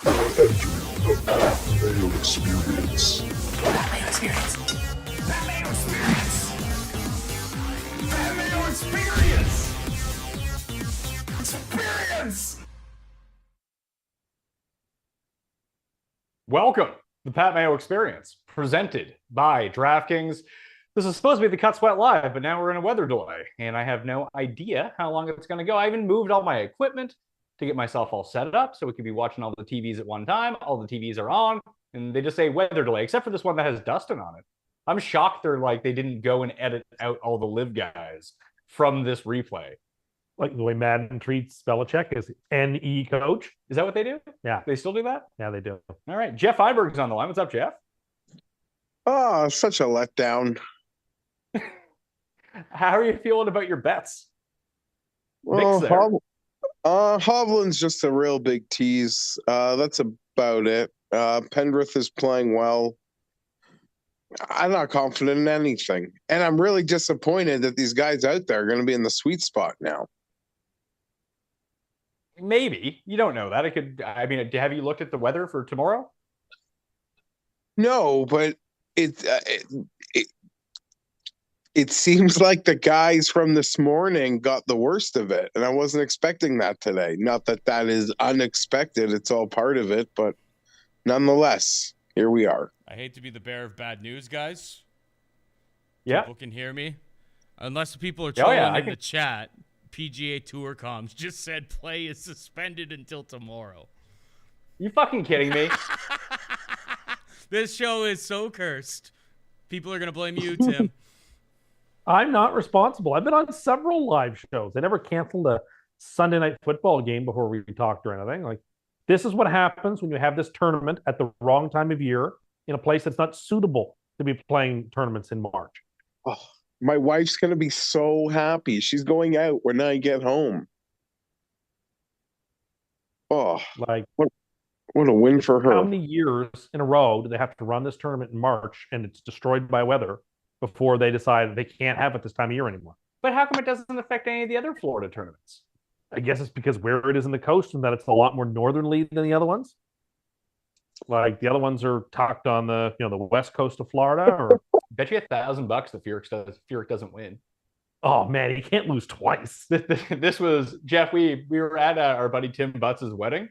You're entering the Pat Mayo Experience. Pat Mayo Experience. Pat Mayo Experience. Pat Mayo Experience. Experience. Welcome to the Pat Mayo Experience, presented by DraftKings. This is supposed to be the Cut Sweat Live, but now we're in a weather delay, and I have no idea how long it's going to go. I even moved all my equipment to get myself all set up so we could be watching all the TVs at one time. All the TVs are on, and they just say weather delay, except for this one that has Dustin on it. I'm shocked they didn't go and edit out all the live guys from this replay. Like the way Madden treats Belichick is NE coach. Is that what they do? Yeah. They still do that? Yeah, they do. All right. Geoff Fienberg's on the line. What's up, Geoff? Oh, such a letdown. How are you feeling about your bets? Well, Hovland's just a real big tease. That's about it. Pendrith is playing well. I'm not confident in anything. And I'm really disappointed that these guys out there are going to be in the sweet spot now. Maybe. You don't know that. Have you looked at the weather for tomorrow? No, but it seems like the guys from this morning got the worst of it, and I wasn't expecting that today. Not that that is unexpected. It's all part of it, but nonetheless, here we are. I hate to be the bearer of bad news, guys. Yeah. People can hear me. Unless the people are trolling in the chat, PGA Tour comms just said play is suspended until tomorrow. You fucking kidding me? This show is so cursed. People are going to blame you, Tim. I'm not responsible. I've been on several live shows. I never canceled a Sunday night football game before we talked or anything. Like, this is what happens when you have this tournament at the wrong time of year in a place that's not suitable to be playing tournaments in March. Oh, my wife's going to be so happy. She's going out when I get home. Oh, Like, what a win for her. how many years in a row do they have to run this tournament in March and it's destroyed by weather before they decide they can't have it this time of year anymore? But how come it doesn't affect any of the other Florida tournaments? I guess it's because where it is in the coast and that it's a lot more northernly than the other ones. Like, the other ones are tucked on the west coast of Florida. Or Bet you $1,000 that Furyk doesn't win. oh man, he can't lose twice. This was Geoff. We were at our buddy Tim Butts' wedding,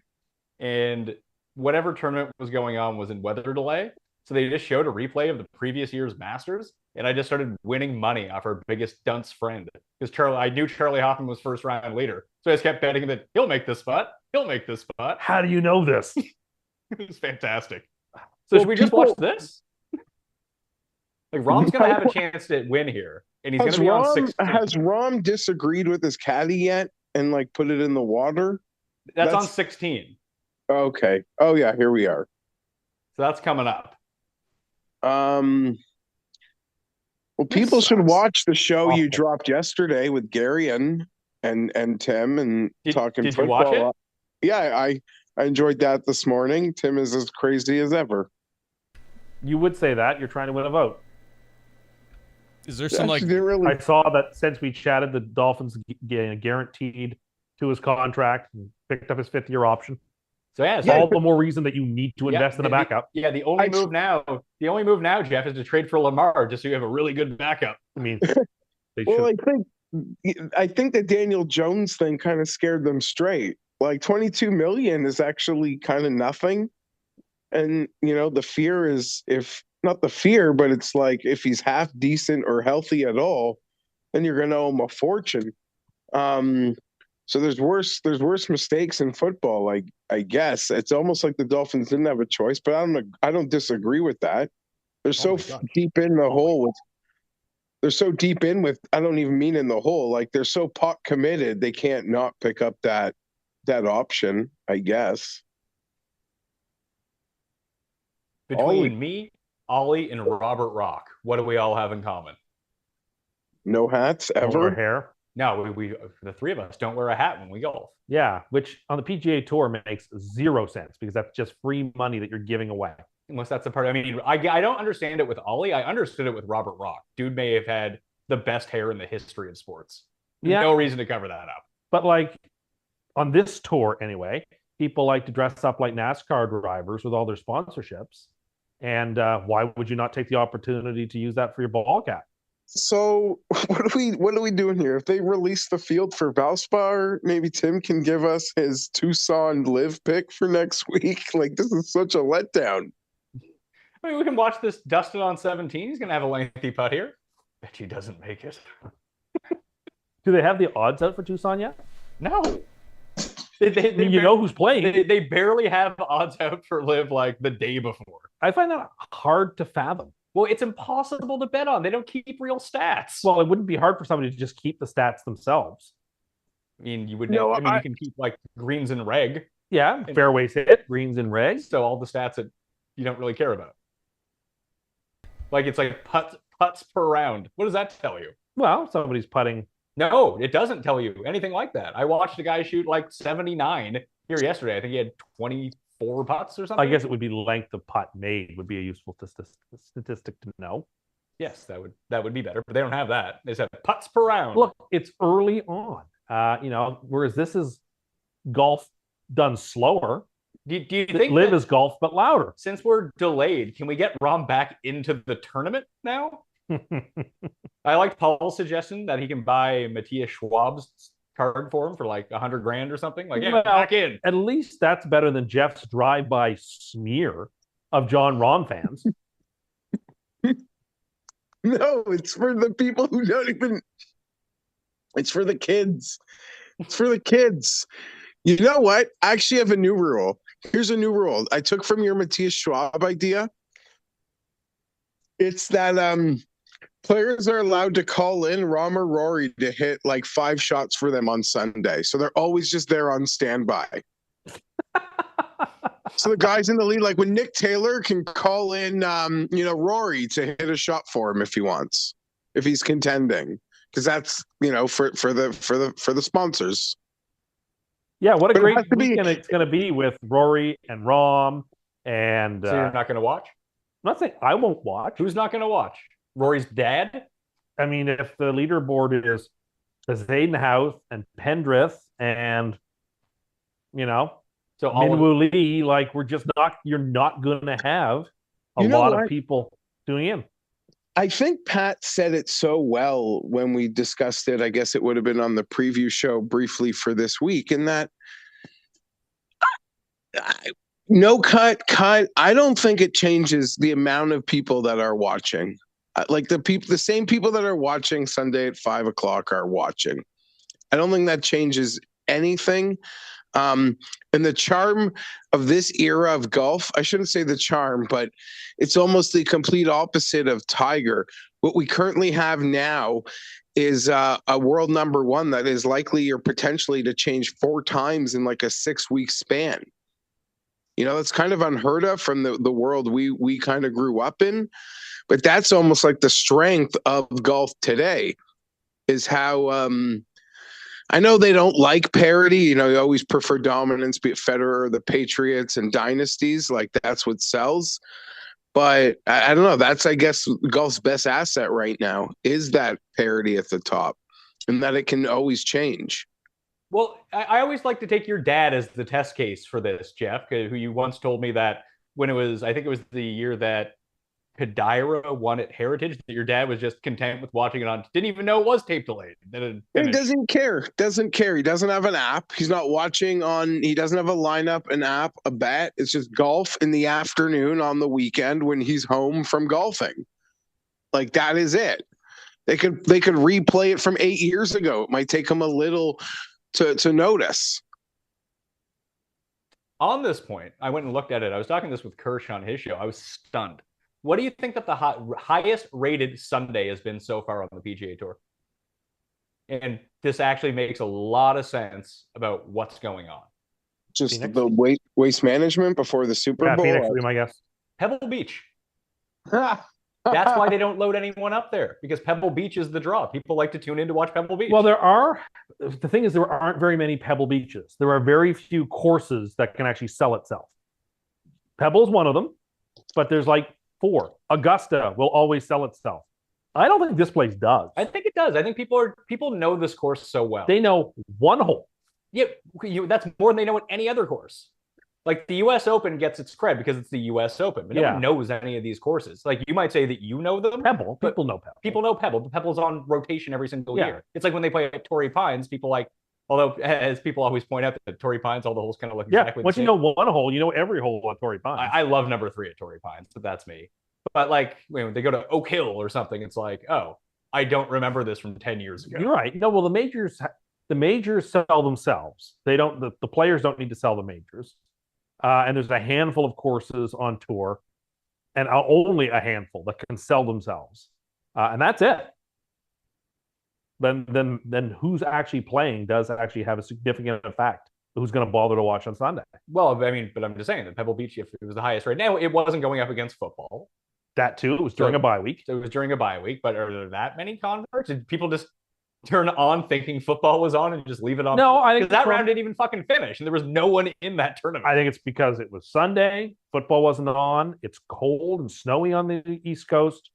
and whatever tournament was going on was in weather delay. So they just showed a replay of the previous year's Masters, and I just started winning money off our biggest dunce friend because I knew Charlie Hoffman was first round leader, so I just kept betting that he'll make this putt. He'll make this putt. How do you know this? It was fantastic. So should we just watch this? Like, Rom's gonna have a chance to win here, and he's gonna be on 16. Has Rom disagreed with his caddy yet and put it in the water? That's on 16. Okay. Oh yeah, here we are. So that's coming up. Well, people should watch the show you dropped yesterday with Gary and Tim and talking did football. You watch it? Yeah, I enjoyed that this morning. Tim is as crazy as ever. You would say that. You're trying to win a vote. Is there some I saw that since we chatted, the Dolphins guaranteed to his contract and picked up his fifth-year option. So yeah, all the more reason that you need to invest in a backup. The only move now, Geoff, is to trade for Lamar just so you have a really good backup. I mean, I think the Daniel Jones thing kind of scared them straight. Like, $22 million is actually kind of nothing, and the fear is not the fear, but it's like if he's half decent or healthy at all, then you're going to owe him a fortune. So there's worse mistakes in football. Like, I guess it's almost like the Dolphins didn't have a choice, but I don't disagree with that. They're so deep in the hole. They're so deep in with, I don't even mean in the hole. Like, they're so pot committed, they can't not pick up that option, I guess. Between me, Ollie, and Robert Rock, what do we all have in common? No hats ever. Or hair. No, we the three of us don't wear a hat when we golf. Yeah, which on the PGA Tour makes zero sense because that's just free money that you're giving away. Unless that's the part. I mean, I don't understand it with Ollie. I understood it with Robert Rock. Dude may have had the best hair in the history of sports. Yeah. No reason to cover that up. But like on this tour anyway, people like to dress up like NASCAR drivers with all their sponsorships. And why would you not take the opportunity to use that for your ball cap? So what are we doing here? If they release the field for Valspar, maybe Tim can give us his Tucson live pick for next week. Like, this is such a letdown. I mean, we can watch this Dustin on 17. He's going to have a lengthy putt here. Bet he doesn't make it. Do they have the odds out for Tucson yet? No. You know who's playing. They barely have odds out for live like the day before. I find that hard to fathom. Well, it's impossible to bet on. They don't keep real stats. Well, it wouldn't be hard for somebody to just keep the stats themselves. I mean, you would know. You can keep like greens and reg. Yeah, fairways hit, greens and regs. So all the stats that you don't really care about. Like it's like putts per round. What does that tell you? Well, somebody's putting. No, it doesn't tell you anything like that. I watched a guy shoot like 79 here yesterday. I think he had 24 putts or something. I guess it would be length of putt made would be a useful statistic to know. Yes, that would be better, but they don't have that. They said putts per round. Look, it's early on. Whereas this is golf done slower. Do you think live is golf but louder? Since we're delayed, can we get Rom back into the tournament now? I liked Paul's suggestion that he can buy Matthias Schwab's card for him for like $100,000 or something. Like, yeah, back in. At least that's better than Jeff's drive-by smear of John Rahm fans. No, it's for the people who don't even. It's for the kids. It's for the kids. You know what? I actually have a new rule. Here's a new rule I took from your Matthias Schwab idea. It's that players are allowed to call in Rahm or Rory to hit like 5 shots for them on Sunday. So they're always just there on standby. So the guys in the lead, like when Nick Taylor can call in, Rory to hit a shot for him if he wants, if he's contending, because that's for the sponsors. Yeah, what a great weekend it's going to be with Rory and Rahm. And so you're not going to watch? I'm not saying I won't watch. Who's not going to watch? Rory's dad? I mean, if the leaderboard is Zadenhouse and Pendrith and, so Minwoo Lee, like you're not going to have a lot of people doing in. I think Pat said it so well when we discussed it. I guess it would have been on the preview show briefly for this week. In that, no cut. I don't think it changes the amount of people that are watching. Like the same people that are watching Sunday at 5:00 are watching. I don't think that changes anything. And the charm of this era of golf, I shouldn't say the charm, but it's almost the complete opposite of Tiger. What we currently have now is a world number one that is likely or potentially to change 4 times in like a 6-week span. That's kind of unheard of from the world we kind of grew up in. But that's almost like the strength of golf today is how I know they don't like parity. They always prefer dominance, be it Federer, the Patriots, and dynasties. Like, that's what sells. But I don't know. That's, I guess, golf's best asset right now is that parity at the top and that it can always change. Well, I always like to take your dad as the test case for this, Geoff, who you once told me that when I think it was the year that Kadira won at Heritage, that your dad was just content with watching it on, didn't even know it was tape delayed. He doesn't care. He doesn't have an app. He's not watching he doesn't have a lineup, an app, a bet. It's just golf in the afternoon on the weekend when he's home from golfing. Like, that is it. They could replay it from 8 years ago. It might take him a little to notice. On this point, I went and looked at it. I was talking this with Kirsch on his show. I was stunned. What do you think that the highest rated Sunday has been so far on the PGA Tour? And this actually makes a lot of sense about what's going on. Just Phoenix? the waste management before the Super Bowl. Phoenix would be my guess. Pebble Beach. That's why they don't load anyone up there, because Pebble Beach is the draw. People like to tune in to watch Pebble Beach. Well, the thing is, there aren't very many Pebble Beaches. There are very few courses that can actually sell itself. Pebble is one of them, but there's like 4. Augusta will always sell itself. I don't think this place does. I think it does. I think people know this course so well. They know one hole. Yeah, that's more than they know at any other course. Like the U.S. Open gets its cred because it's the U.S. Open, but no Yeah. one knows any of these courses. Like you might say that you know them. Pebble. But People know Pebble. People know Pebble, but Pebble's on rotation every single Yeah. year. It's like when they play at Torrey Pines, people like, although as people always point out that Torrey Pines, all the holes kind of look exactly the Once same. you know one hole, you know every hole at Torrey Pines. I love number 3 at Torrey Pines, but that's me. But like when they go to Oak Hill or something, it's like, oh, I don't remember this from 10 years ago. You're right. No, well, the majors sell themselves. They don't. The players don't need to sell the majors. And there's a handful of courses on tour, and only a handful that can sell themselves, and that's it. Then who's actually playing does actually have a significant effect. Who's going to bother to watch on Sunday? Well, I mean, but I'm just saying that Pebble Beach, if it was the highest right now, it wasn't going up against football. That too. It was during a bye week. So it was during a bye week, but are there that many converts? Did people just turn on thinking football was on and just leave it on? No, I think that round didn't even fucking finish, and there was no one in that tournament. I think it's because it was Sunday. Football wasn't on. It's cold and snowy on the East Coast.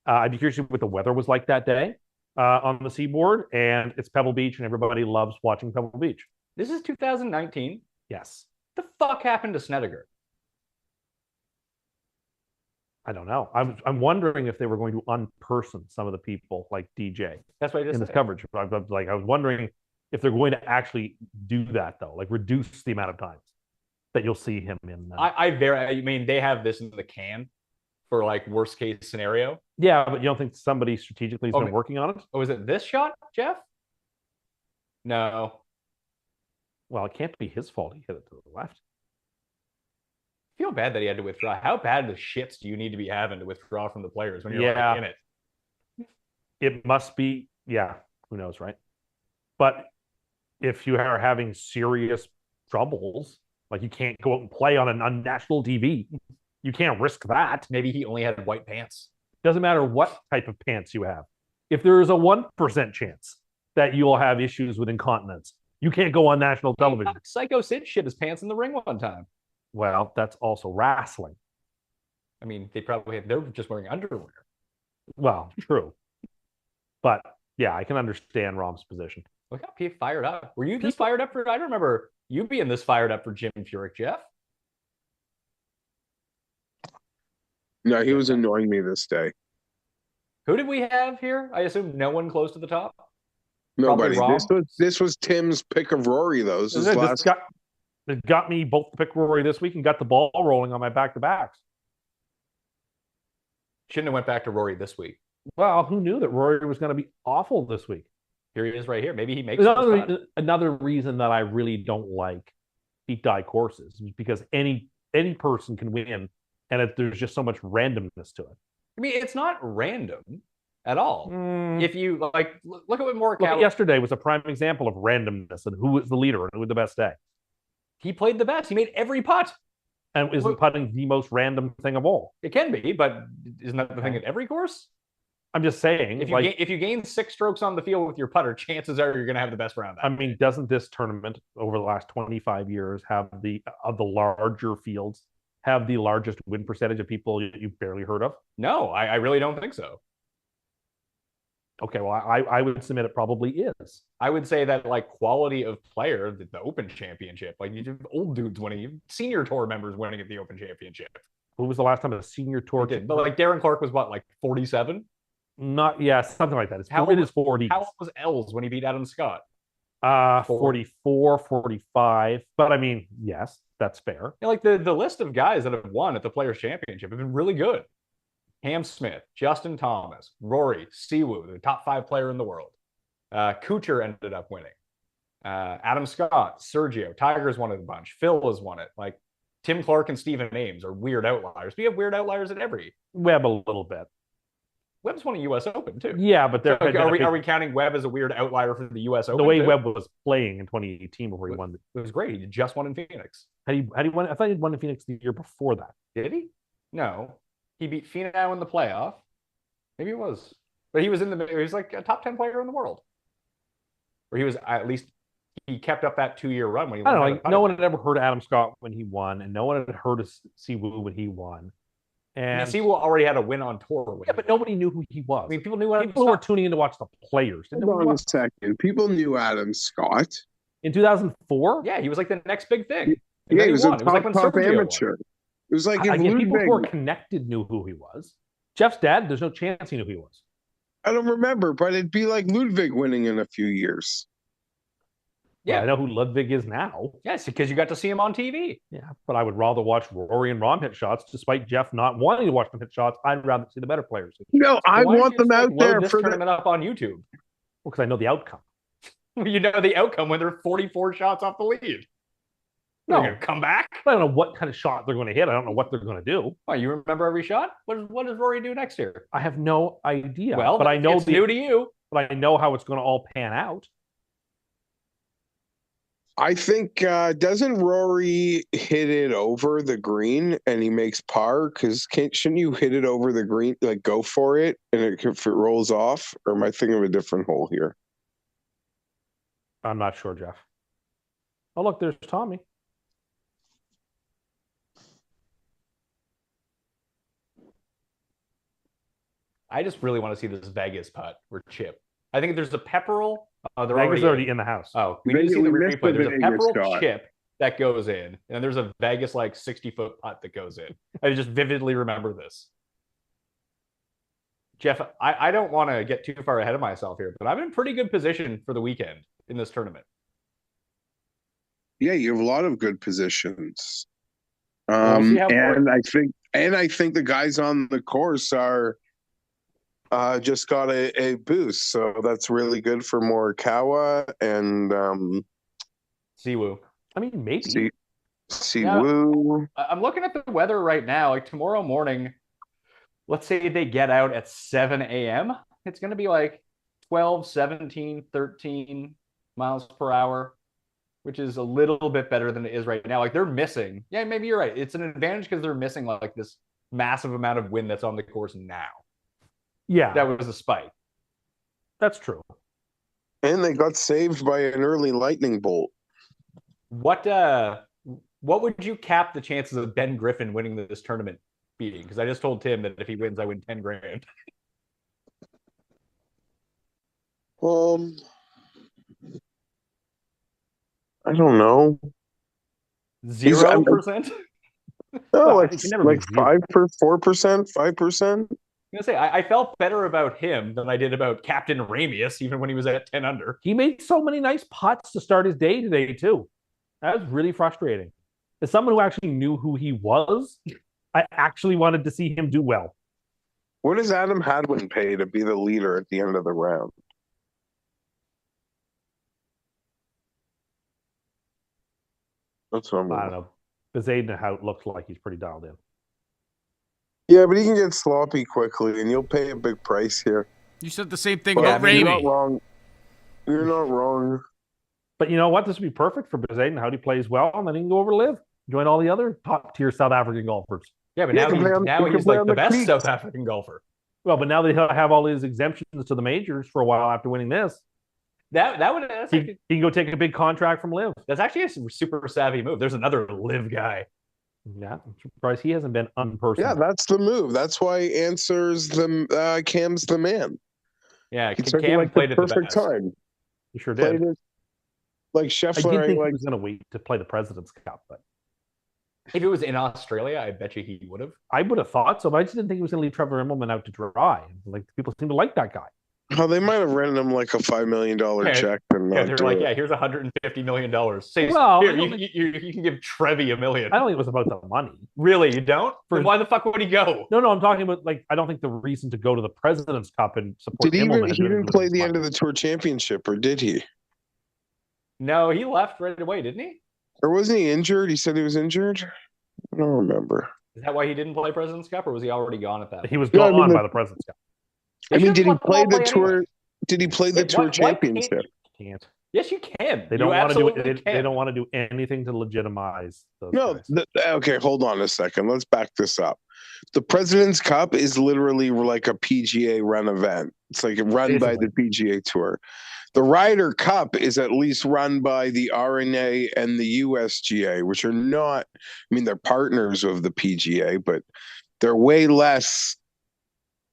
I'd be curious what the weather was like that day on the seaboard. And it's Pebble Beach, and everybody loves watching Pebble Beach. This is 2019. Yes. The fuck happened to Snedeker? I don't know. I'm wondering if they were going to unperson some of the people like DJ. That's what I just in said. this coverage. I was wondering if they're going to actually do that though, like reduce the amount of times that you'll see him in. I mean, they have this in the can for like worst case scenario. Yeah, but you don't think somebody strategically has been working on it? Oh, is it this shot, Geoff? No. Well, it can't be his fault. He hit it to the left. I feel bad that he had to withdraw. How bad the shits do you need to be having to withdraw from the players when you're like in it? It must be, who knows, right? But if you are having serious troubles, like you can't go out and play on national TV, you can't risk that. Maybe he only had white pants. Doesn't matter what type of pants you have. If there is a 1% chance that you will have issues with incontinence, you can't go on national television. Psycho Sid shit his pants in the ring one time. Well, that's also wrestling. I mean, they're just wearing underwear. Well, true. But yeah, I can understand Rom's position. Look how P fired up. Were you this fired up for? I don't remember you being this fired up for Jim Furyk, Geoff. No, he was annoying me this day. Who did we have here? I assume no one close to the top. Nobody. This was Tim's pick of Rory, though. It got me both to pick Rory this week and got the ball rolling on my back-to-backs. Shouldn't have went back to Rory this week. Well, who knew that Rory was going to be awful this week? Here he is right here. Maybe he makes another reason that I really don't like deep dive courses is because any person can win, and there's just so much randomness to it. I mean, it's not random at all. If you look at what Morikawa. Yesterday was a prime example of randomness and who was the leader and who had the best day. He played the best. He made every putt. And isn't putting the most random thing of all? It can be, but isn't that the thing at every course? I'm just saying. If you gain 6 strokes on the field with your putter, chances are you're going to have the best round. I mean, doesn't this tournament over the last 25 years have the larger fields have the largest win percentage of people you've barely heard of? No, I really don't think so. Okay, well, I would submit it probably is. I would say that like quality of player, the Open Championship, like you have old dudes winning, senior tour members winning at the Open Championship. Who was the last time a senior tour? But like Darren Clark was what, like 47? Something like that. It is 40. How old was Els when he beat Adam Scott? 44, 45. But I mean, yes, that's fair. Like the list of guys that have won at the Players Championship have been really good. Cam Smith, Justin Thomas, Rory, Siwoo, the top 5 player in the world. Kuchar ended up winning. Adam Scott, Sergio, Tiger's won it a bunch. Phil has won it. Like Tim Clark and Stephen Ames are weird outliers. We have weird outliers at every. Webb a little bit. Webb's won a U.S. Open too. Yeah, but are we counting Webb as a weird outlier for the U.S. Open? The way too? Webb was playing in 2018 before he won. It was great. He just won in Phoenix. Had he won? I thought he'd won in Phoenix the year before that. Did he? No. He beat Finau in the playoff. Maybe it was. But he was like a top 10 player in the world. Or he was at least he kept up that 2-year run when he won. I don't know. No one had ever heard of Adam Scott when he won, and no one had heard of Siwoo when he won. And Siwoo already had a win on tour. But nobody knew who he was. I mean, people knew people were tuning in to watch the players. Hold on a second. People knew Adam Scott. In 2004? Yeah, he was like the next big thing. And Yeah, then he was a won. It was like when top Sergio won. amateur. It was like if I guess people who are Ludwig, connected knew who he was. Jeff's dad, there's no chance he knew who he was. I don't remember, but it'd be like Ludwig winning in a few years. Yeah, Yeah. I know who Ludwig is now. Yes, because you got to see him on TV. Yeah, but I would rather watch Rory and Rom hit shots, despite Jeff not wanting to watch them hit shots. I'd rather see the better players. No, I Why don't want you them just, out load there this for the. tournament up on YouTube. Because I know the outcome. You know the outcome when they're 44 shots off the lead. No. They're going to come back? I don't know what kind of shot they're going to hit. I don't know what they're going to do. Oh, you remember every shot? What does Rory do next year? I have no idea. Well, but I know it's new to you. But I know how it's going to all pan out. I think doesn't Rory hit it over the green and he makes par? Because shouldn't you hit it over the green, like go for it, and if it rolls off? Or am I thinking of a different hole here? I'm not sure, Jeff. Oh, look, there's Tommy. I just really want to see this Vegas putt or chip. I think there's a Pepperell. They're Vegas already in the house. Oh, we need to see the missed replay. the There's a Vegas Pepperell shot. chip that goes in, and there's a Vegas like 60-foot putt that goes in. I just vividly remember this. Jeff, I don't want to get too far ahead of myself here, but I'm in pretty good position for the weekend in this tournament. Yeah, you have a lot of good positions. We'll see how and I think the guys on the course are just got a boost, so that's really good for Morikawa and Siwoo. I mean, maybe. Siwoo. I'm looking at the weather right now. Like tomorrow morning, let's say they get out at 7 a.m. It's going to be like 12, 17, 13 miles per hour, which is a little bit better than it is right now. Like they're missing. Yeah, maybe you're right. It's an advantage because they're missing like this massive amount of wind that's on the course now. Yeah, That was a spike. that's true. And they got saved by an early lightning bolt. What would you cap the chances of Ben Griffin winning this tournament beating? Because I just told Tim that if he wins, I win 10 grand. I don't know. 0%? No, it can never be like 4%, 5%. I'm gonna say I felt better about him than I did about Captain Ramius, even when he was at 10 under. He made so many nice putts to start his day today, too. That was really frustrating. As someone who actually knew who he was, I actually wanted to see him do well. What does Adam Hadwin pay to be the leader at the end of the round? That's what I'm I don't know. Bezaden, how it looks like he's pretty dialed in. Yeah, but he can get sloppy quickly, and you'll pay a big price here. You said the same thing Well, about you're not Ramey. wrong. You're not wrong. But you know what? This would be perfect for Bezaden, how he plays well, and then he can go over to live. Join all the other top-tier South African golfers. Yeah, but Yeah, now he can play on- he can he's play like on the the best creeks. South African golfer. Well, but now that he'll have all his exemptions to the majors for a while after winning this, That's he can go take a big contract from live. actually a super savvy move. There's another live guy. Yeah, I'm surprised he hasn't been unpersonal. Yeah, that's the move. That's why Answer's the Cam's the man. Yeah, He took Cam like played the it the perfect best. time. he sure Played did. it like I Scheffler. did think like he was going to wait to play the President's Cup, but If it was in Australia, I bet you he would have. I would have thought so. But I just didn't think he was going to leave Trevor Immelman out to dry. Like people seem to like that guy. oh, they might have rented him like a $5 million Yeah, check and Yeah, not they're do like, it. yeah, here's $150 million. Say, Well, here, I don't you can give Trevi $1 million. I don't think it was about the money. Really, you don't? For- Then why the fuck would he go? No, I'm talking about like I don't think the reason to go to the President's Cup and support Did he Immelman even? had He nothing to didn't do play with the money. end of the Tour Championship, or did he? No, he left right away, didn't he? Or wasn't he injured? He said he was injured. I don't remember. Is that why he didn't play President's Cup, or was he already gone at that point? He was No, I gone mean, by the President's Cup. They I mean, should've did he let them play all the play tour? anyway. Did he play the Yeah, Tour why can't- Championship? Can't. Yes, you can. They don't You want to do absolutely it. They can. don't want to do anything to legitimize those No. guys. Okay, hold on a second. Let's back this up. The President's Cup is literally like a PGA run event. It's like run by the PGA Tour. The Ryder Cup is at least run by the RNA and the USGA, which are not, I mean, they're partners of the PGA, but they're way less.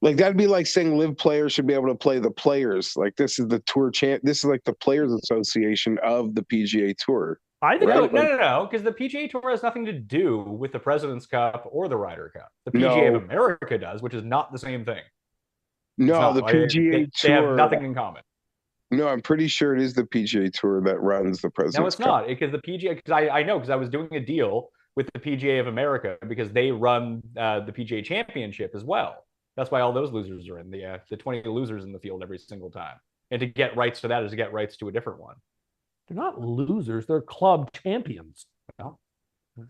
Like that'd be like saying live players should be able to play the players. Like this is the tour champ. This is like the Players Association of the PGA Tour. I think No, because the PGA Tour has nothing to do with the President's Cup or the Ryder Cup. The PGA of America does, which is not the same thing. No, the PGA they have Tour. nothing in common. No, I'm pretty sure it is the PGA Tour that runs the President's Cup. No, it's not, because the PGA. Because I know, because I was doing a deal with the PGA of America because they run the PGA Championship as well. That's why all those losers are in the 20 losers in the field every single time. And to get rights to that is to get rights to a different one. They're not losers; they're club champions. Well,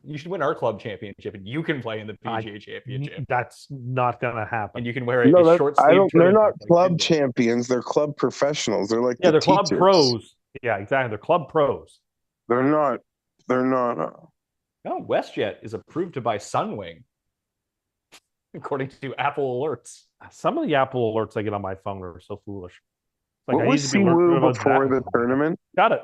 you should win our club championship, and you can play in the PGA Championship. That's not going to happen. And you can wear a short sleeve. They're not club champions. They're club professionals. They're like they're club pros. Yeah, exactly. They're club pros. They're not. No, WestJet is approved to buy Sunwing, according to Apple Alerts. Some of the Apple Alerts I get on my phone are so foolish. Like, what was Siwoo before the tournament? Got it.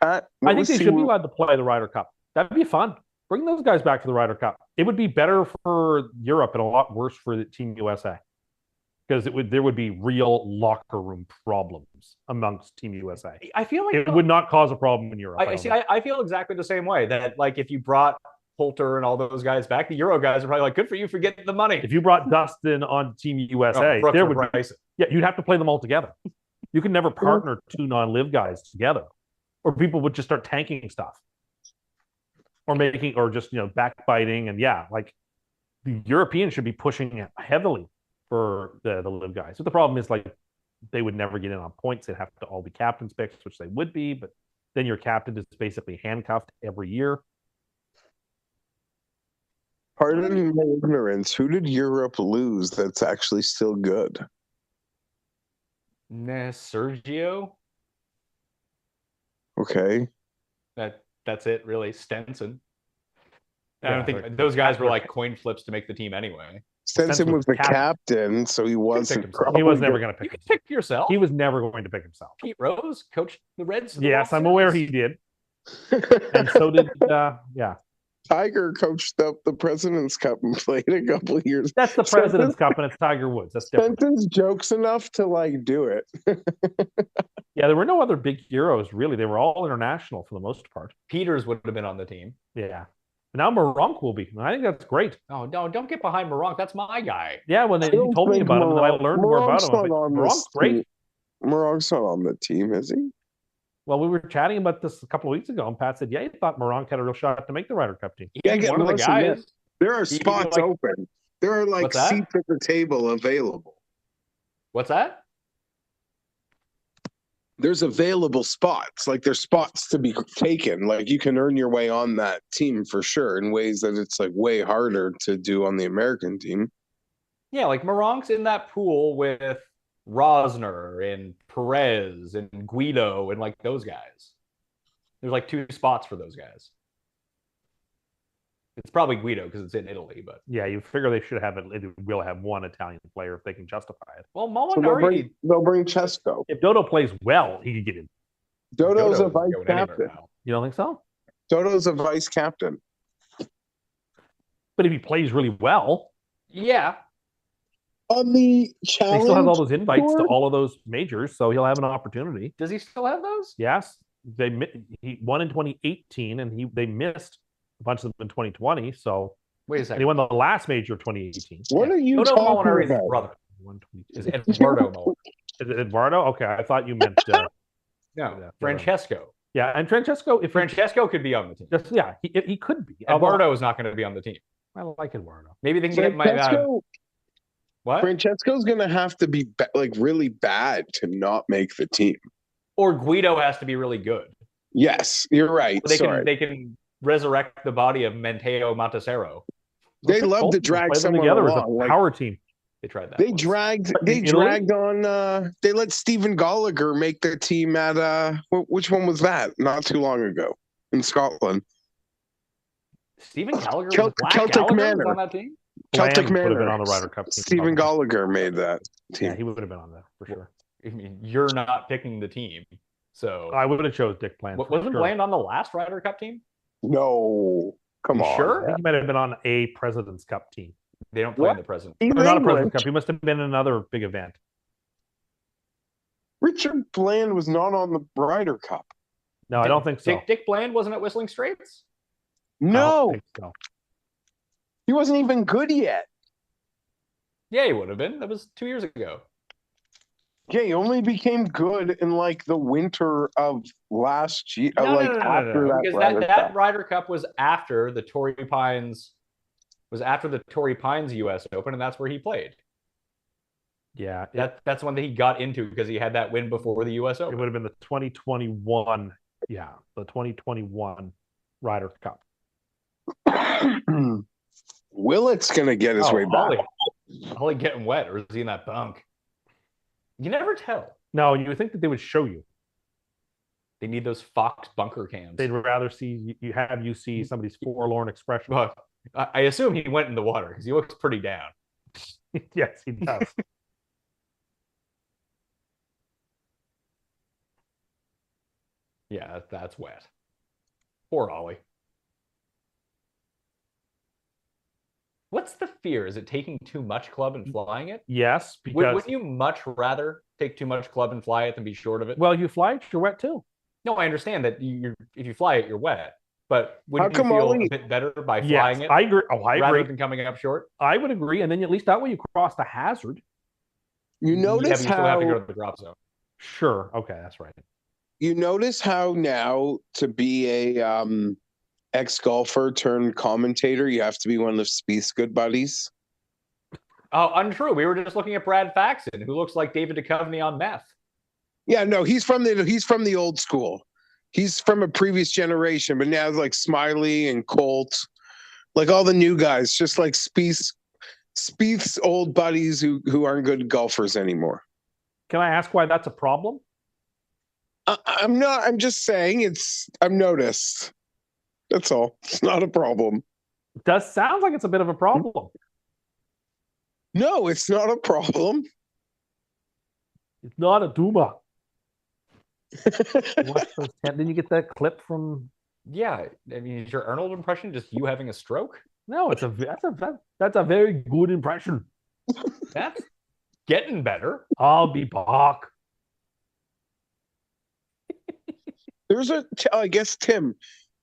Pat, I think they should be allowed to play the Ryder Cup. That'd be fun. Bring those guys back to the Ryder Cup. It would be better for Europe and a lot worse for the Team USA, because there would be real locker room problems amongst Team USA. I feel like it would not cause a problem in Europe. I feel exactly the same way. That, like, if you brought Poulter and all those guys back, the Euro guys are probably like, good for you for getting the money. If you brought Dustin on Team USA, there would be, you'd have to play them all together. You could never partner two non-live guys together, or people would just start tanking stuff, or just backbiting, and like the Europeans should be pushing heavily for the live guys. But the problem is, like, they would never get in on points. They'd have to all be captain's picks, which they would be, but then your captain is basically handcuffed every year. Pardon my ignorance. Who did Europe lose that's actually still good? Sergio. Okay. That's it, really. Stenson. I don't think those guys were like coin flips to make the team anyway. Stenson was the captain, so he wasn't. He was never going to pick. You can pick yourself. He was never going to pick himself. Pete Rose coached the Reds. Yes, I'm aware he did, and so did Tiger coached up the President's Cup and played a couple of years. That's the President's Cup, and it's Tiger Woods. That's different. Stenson's jokes enough to do it. Yeah, there were no other big heroes, really. They were all international for the most part. Peters would have been on the team. Yeah. Now Moronk will be. I think that's great. Oh, no, don't get behind Moronk. That's my guy. Yeah, when he told me about him, and I learned more about him. Moronk's great. Moronk's not on the team, is he? Well, we were chatting about this a couple of weeks ago, and Pat said, he thought Moronk had a real shot to make the Ryder Cup team. Yeah, one of the guys. There are spots open. There are seats at the table available. What's that? There's available spots. Like, there's spots to be taken. Like, you can earn your way on that team for sure in ways that it's way harder to do on the American team. Yeah, like Moronk's in that pool with Rosner and Perez and Guido and those guys. There's 2 spots for those guys. It's probably Guido because it's in Italy, but yeah, you figure they should have will have one Italian player if they can justify it. Well, Molinari, they'll bring Cesco. If Dodo plays well, he could get in. Dodo's a vice captain. You don't think so? Dodo's a vice captain. But if he plays really well, yeah. On the challenge, he still has all those invites to all of those majors, so he'll have an opportunity. Does he still have those? Yes. He won in 2018, and they missed a bunch of them in 2020. So wait a second. He won the last major of 2018. What are you talking about? Brother. Is Eduardo Molinari. Is it Eduardo? Okay, I thought you meant no, Francesco. Yeah, and Francesco, if Francesco could be on the team. He could be. Eduardo is not going to be on the team. I like Eduardo. Maybe they can get what? Francesco's going to have to be really bad to not make the team. Or Guido has to be really good. Yes, you're right. They can resurrect the body of Matteo Montesero. They love to drag someone together along. as a power team. They tried that. They dragged on. They let Stephen Gallagher make the team at which one was that? Not too long ago in Scotland. Stephen Gallagher Celtic Manor on that team. Celtic Manor would have been on the Ryder Cup team. Stephen Gallagher made that team. Yeah, he would have been on that for sure. I mean, you're not picking the team, so I would have chose Dick Bland. Wasn't Bland on the last Ryder Cup team? No, come on. Sure, I think he might have been on a President's Cup team. They don't play in the President's Cup. Not a President's Cup. He must have been in another big event. We're Richard Bland was not on the Ryder Cup. No, I don't think so. Dick Bland wasn't at Whistling Straits? I don't No, think so. he wasn't even good yet. Yeah, he would have been. That was 2 years ago. Yeah, he only became good in like the winter of last year. No, After that because Ryder that Cup. Ryder Cup was after the Torrey Pines US Open, and that's where he played. Yeah, That's one that he got into because he had that win before the US it Open. would have been the 2021. Yeah, the 2021 Ryder Cup. Willett's gonna get his way back. Holly getting wet, or is he in that bunk? You never tell. No, you would think that they would show you. They need those Fox bunker cams. They'd rather see you see somebody's forlorn expression. But I assume he went in the water because he looks pretty down. Yes, he does. Yeah, that's wet. Poor Ollie. What's the fear? Is it taking too much club and flying it? Yes, because Wouldn't you much rather take too much club and fly it than be short of it? well, you fly it, you're wet too. No, I understand that if you fly it, you're wet. But wouldn't How you come feel Ollie- a bit better by Yes, flying it I agree. Oh, I rather agree. than coming up short? I would agree, and then at least that way you cross the hazard. You Yeah, notice but you still have to go how to the drop zone. Sure. Okay, that's right. now to be a ex-golfer turned commentator, you have to be one of the Spieth's good buddies. Oh, untrue. We were just looking at Brad Faxon, who looks like David Duchovny on meth. Yeah, no, he's from the old school. He's from a previous generation, but now like Smiley and Colt, like all the new guys, just like Spieth's old buddies who aren't good golfers anymore. Can I ask why that's a problem? I'm not. I'm just saying I've noticed. That's all. It's not a problem. It does sound like it's a bit of a problem. No, it's not a problem. It's not a Duma. Didn't you get that clip from? Yeah, I mean, is your Arnold impression just you having a stroke? No, that's a very good impression. That's getting better. I'll be back. I guess Tim,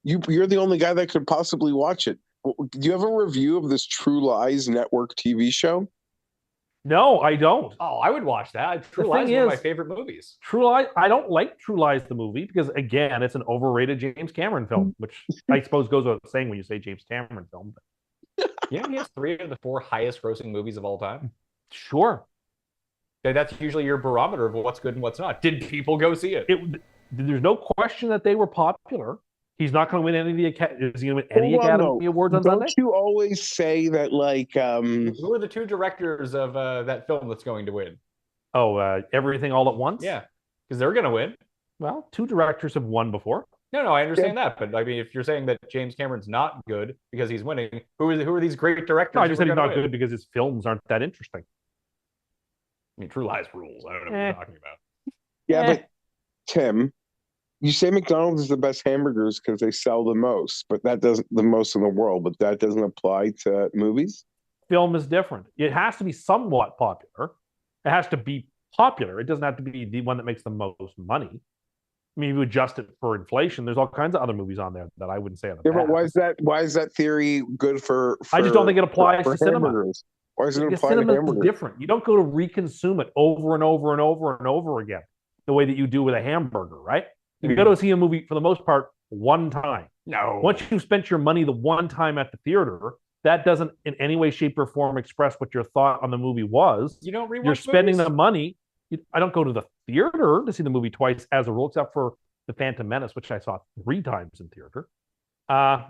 you're the only guy that could possibly watch it. Do you have a review of this True Lies network TV show? No, I don't. Oh, I would watch that. True The Lies is thing one of my is- favorite movies. True Lies. I don't like True Lies the movie because again, it's an overrated James Cameron film, which I suppose goes without saying when you say James Cameron film. But Yeah, he has 3 of the 4 highest grossing movies of all time. sure, That's usually your barometer of what's good and what's not. Did people go see it? there's no question that they were popular. He's not going to win any of the is he going to win any Hold on, Academy though. Awards on Don't Sunday? you always say that like Who are the 2 directors of that film that's going to win? Oh, Everything All at Once. Yeah, because they're going to win. Well, 2 directors have won before. No, I understand that, but I mean, if you're saying that James Cameron's not good because he's winning, who are these great directors? No, I just who said are he's not gonna win? good because his films aren't that interesting. I mean, True Lies rules. I don't know what you're talking about. yeah, Eh. but Tim, you say McDonald's is the best hamburgers because they sell the most, but that doesn't the most in the world, but that doesn't apply to movies. Film is different. It has to be somewhat popular. It has to be popular. It doesn't have to be the one that makes the most money. I mean, if you adjust it for inflation, there's all kinds of other movies on there that I wouldn't say are the Yeah, but bad. why is that theory good for I just don't think it applies for to cinema. hamburgers? Why does it Because apply to cinema is hamburgers? different. You don't go to reconsume it over and over and over and over again the way that you do with a hamburger, right? You go to see a movie for the most part one time. No. Once you've spent your money the one time at the theater, that doesn't in any way, shape, or form express what your thought on the movie was. You don't rewatch You're spending movies? the money. I don't go to the theater to see the movie twice as a rule, except for The Phantom Menace, which I saw 3 times in theater.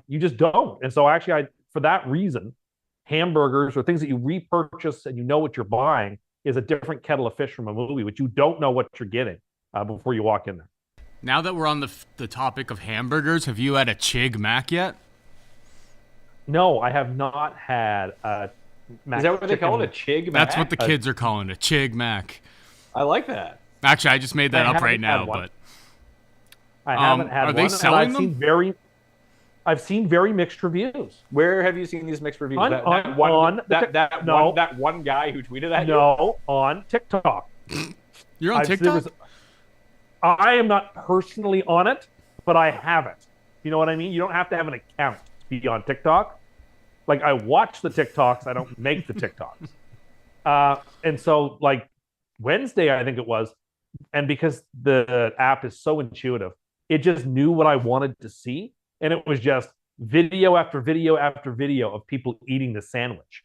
You just don't. And so actually, for that reason, hamburgers or things that you repurchase and you know what you're buying is a different kettle of fish from a movie, which you don't know what you're getting before you walk in there. Now that we're on the topic of hamburgers, have you had a Chig Mac yet? No, I have not had a Is that what they call it? A Chig Mac? That's what the kids are calling it, a Chig Mac. I like that. Actually, I just made that I up right haven't had now, one. but I haven't had are one. they and selling I've them? I've seen very mixed reviews. Where have you seen these mixed reviews? On That one guy who tweeted at you? No, on TikTok. You're on There TikTok? was- I am not personally on it, but I have it. You know what I mean? You don't have to have an account to be on TikTok. Like, I watch the TikToks, I don't make the TikToks. And so, like, Wednesday, I think it was, and because the app is so intuitive, it just knew what I wanted to see. And it was just video after video after video of people eating the sandwich.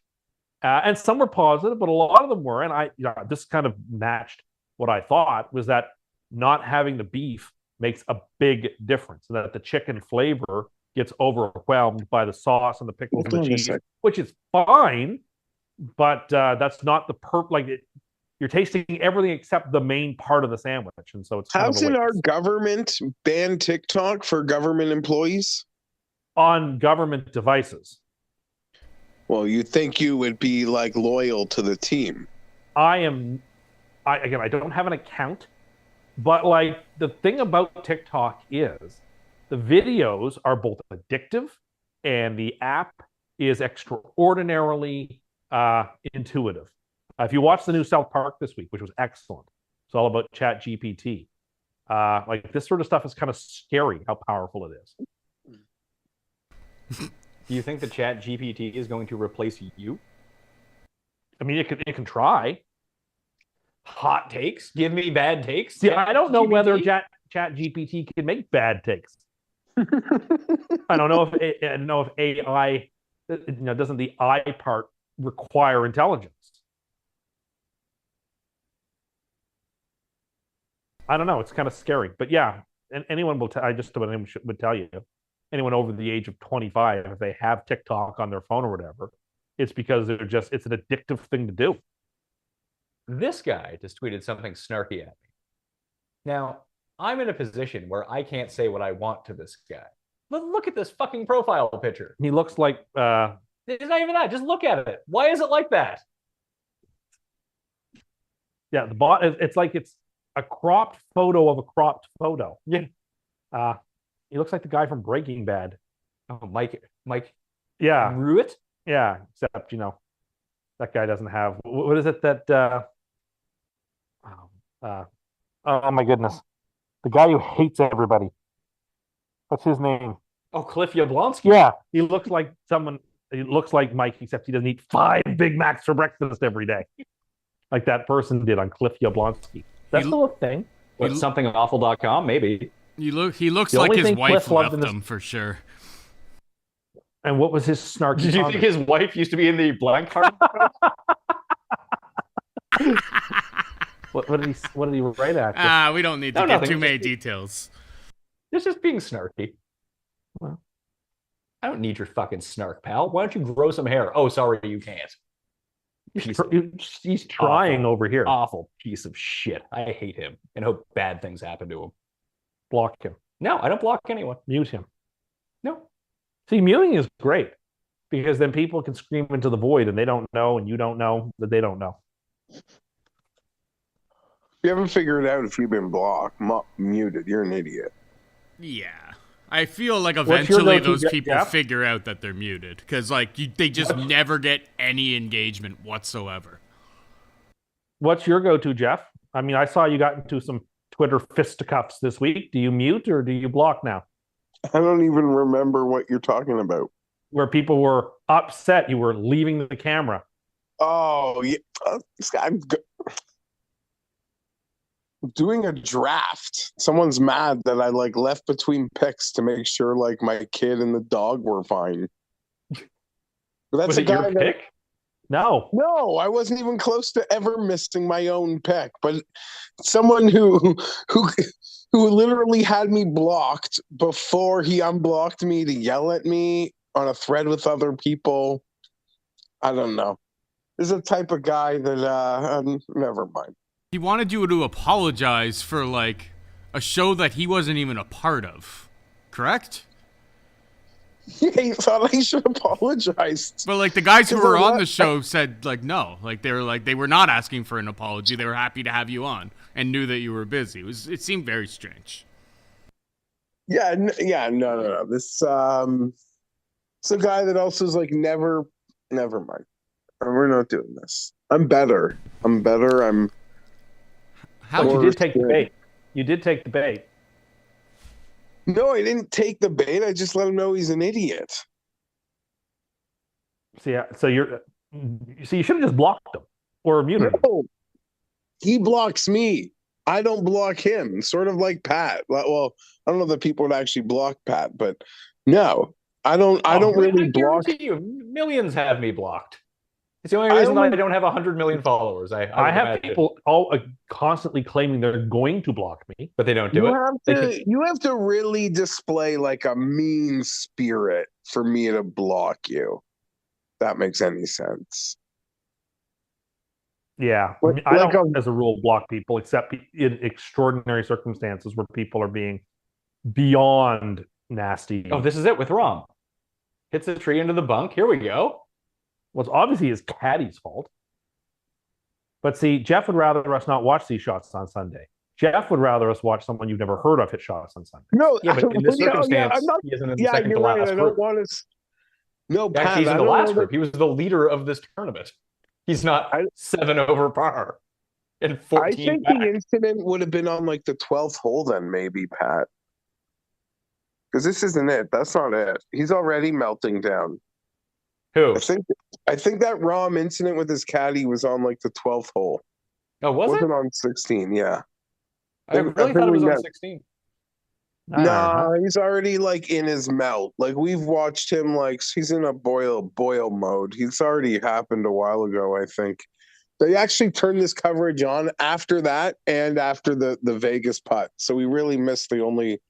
And some were positive, but a lot of them were. And this kind of matched what I thought, was that not having the beef makes a big difference, and that the chicken flavor gets overwhelmed by the sauce and the pickles and the cheese, which is fine, but that's not the you're tasting everything except the main part of the sandwich. And so it's hasn't our government banned TikTok for government employees on government devices? Well, you think you would be like loyal to the team. I don't have an account, but like the thing about TikTok is the videos are both addictive and the app is extraordinarily intuitive. If you watch the new South Park this week, which was excellent, it's all about Chat GPT. Like, this sort of stuff is kind of scary how powerful it is. Do you think the Chat GPT is going to replace you? I mean, it can try. Hot takes? Give me bad takes? See, I don't know whether Chat GPT can make bad takes. I don't know if AI, doesn't the I part require intelligence? I don't know. It's kind of scary, but yeah. And anyone will. I just about anyone would tell you. Anyone over the age of 25, if they have TikTok on their phone or whatever, it's because it's an addictive thing to do. This guy just tweeted something snarky at me. Now, I'm in a position where I can't say what I want to this guy. But look at this fucking profile picture. He looks like it's not even that. Just look at it. Why is it like that? Yeah, it's like it's a cropped photo of a cropped photo. Yeah. He looks like the guy from Breaking Bad. Oh, Mike. Yeah. Ruitt? Yeah, except, that guy doesn't have, what is it that, oh my goodness. The guy who hates everybody. What's his name? Oh, Cliff Yablonsky? Yeah, he looks like Mike, except he doesn't eat 5 Big Macs for breakfast every day. Like that person did on Cliff Yablonsky. That's still a thing. What, somethingawful.com? Maybe. He looks like his wife left him for sure. And what was his snarky Did you comment? think his wife used to be in the blank card? What did he write at? We don't need to get too many details. It's just being snarky. Well, I don't need your fucking snark, pal. Why don't you grow some hair? Oh, sorry, you can't. He's trying over here. Awful piece of shit. I hate him and hope bad things happen to him. Block him. No, I don't block anyone. Mute him. No. See, muting is great because then people can scream into the void and they don't know, and you don't know that they don't know. You haven't figured out if you've been blocked, muted. You're an idiot. Yeah. I feel like eventually those people Geoff? figure out that they're muted because, they just never get any engagement whatsoever. What's your go-to, Geoff? I mean, I saw you got into some Twitter fisticuffs this week. Do you mute or do you block now? I don't even remember what you're talking about. Where people were upset you were leaving the camera. Oh, yeah. I'm doing a draft. Someone's mad that I left between picks to make sure my kid and the dog were fine. But that's Was it your pick? No, I wasn't even close to ever missing my own pick. But someone who literally had me blocked before he unblocked me to yell at me on a thread with other people. I don't know. This is a type of guy that never mind. He wanted you to apologize for, a show that he wasn't even a part of. Correct? Yeah, he thought I should apologize. But, the guys who were on the show said, no. They were not asking for an apology. They were happy to have you on and knew that you were busy. It seemed very strange. Yeah, no. This it's a guy that also is never mind. We're not doing this. I'm better. But you did take the bait. You did take the bait. No, I didn't take the bait. I just let him know he's an idiot. So you should have just blocked him or muted him. No, he blocks me. I don't block him. Sort of like Pat. Well, I don't know that people would actually block Pat, but no, I don't. I don't really block. You, millions have me blocked. It's the only reason I don't have 100 million followers. I have people all constantly claiming they're going to block me, but they don't do it. You have to really display like a mean spirit for me to block you. If that makes any sense. Yeah, I don't, as a rule, block people except in extraordinary circumstances where people are being beyond nasty. Oh, this is it with Rom. Hits the tree into the bunk. Here we go. Well, it's obviously his caddy's fault. But see, Geoff would rather us not watch these shots on Sunday. Geoff would rather us watch someone you've never heard of hit shots on Sunday. No, yeah, but in this circumstance, he isn't in the second to last group. I don't want to. No, Pat, he's in the last group. He was the leader of this tournament. He's not 7 over par and 14 I think back. the incident would have been on like the 12th hole then, maybe, Pat. Because this isn't it. That's not it. He's already melting down. Who? I think that Rom incident with his caddy was on like the 12th hole. Oh, wasn't on 16, yeah. I really thought it was on 16. No, he's already like in his melt. Like we've watched him, like he's in a boil mode. He's already happened a while ago, I think. They actually turned this coverage on after that and after the Vegas putt. So we really missed the only.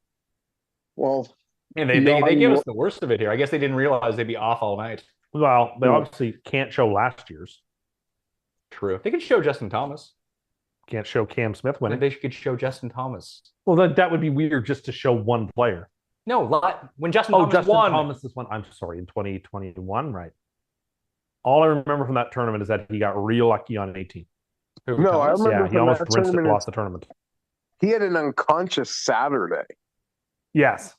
Well, and they gave us the worst of it here. I guess they didn't realize they'd be off all night. Well, they obviously can't show last year's. True. They could show Justin Thomas. Can't show Cam Smith winning. They could show Justin Thomas. Well, that would be weird just to show one player. No, when Justin Thomas won. Thomas is one. I'm sorry, in 2021, right? All I remember from that tournament is that he got real lucky on 18. No, I remember. Yeah, he almost rinsed it, lost the tournament. He had an unconscious Saturday. Yes.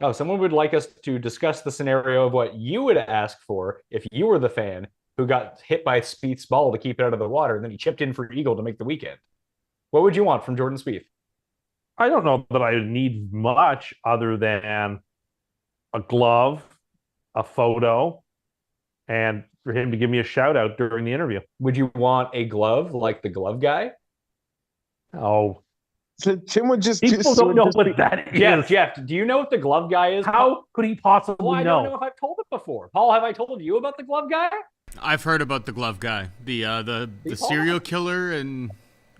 Oh, someone would like us to discuss the scenario of what you would ask for if you were the fan who got hit by Spieth's ball to keep it out of the water, and then he chipped in for eagle to make the weekend. What would you want from Jordan Spieth? I don't know that I need much other than a glove, a photo, and for him to give me a shout out during the interview. Would you want a glove like the glove guy? Oh. So Tim would just people don't know what that is. Jeff, do you know what the glove guy is? How could he possibly know? I don't know if I've told it before. Paul, have I told you about the glove guy? I've heard about the glove guy, the serial killer, and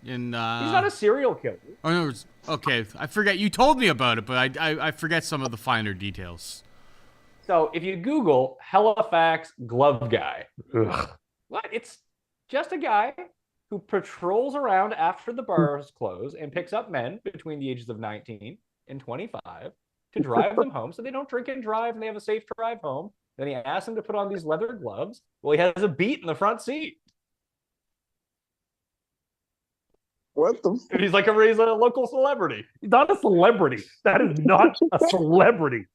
he's not a serial killer. Oh no, okay. I forget. You told me about it, but I forget some of the finer details. So if you Google Halifax glove guy, it's just a guy who patrols around after the bars close and picks up men between the ages of 19 and 25 to drive them home so they don't drink and drive and they have a safe drive home. Then he asks them to put on these leather gloves. Well, he has a beat in the front seat. What the? He's like he's a local celebrity. He's not a celebrity. That is not a celebrity.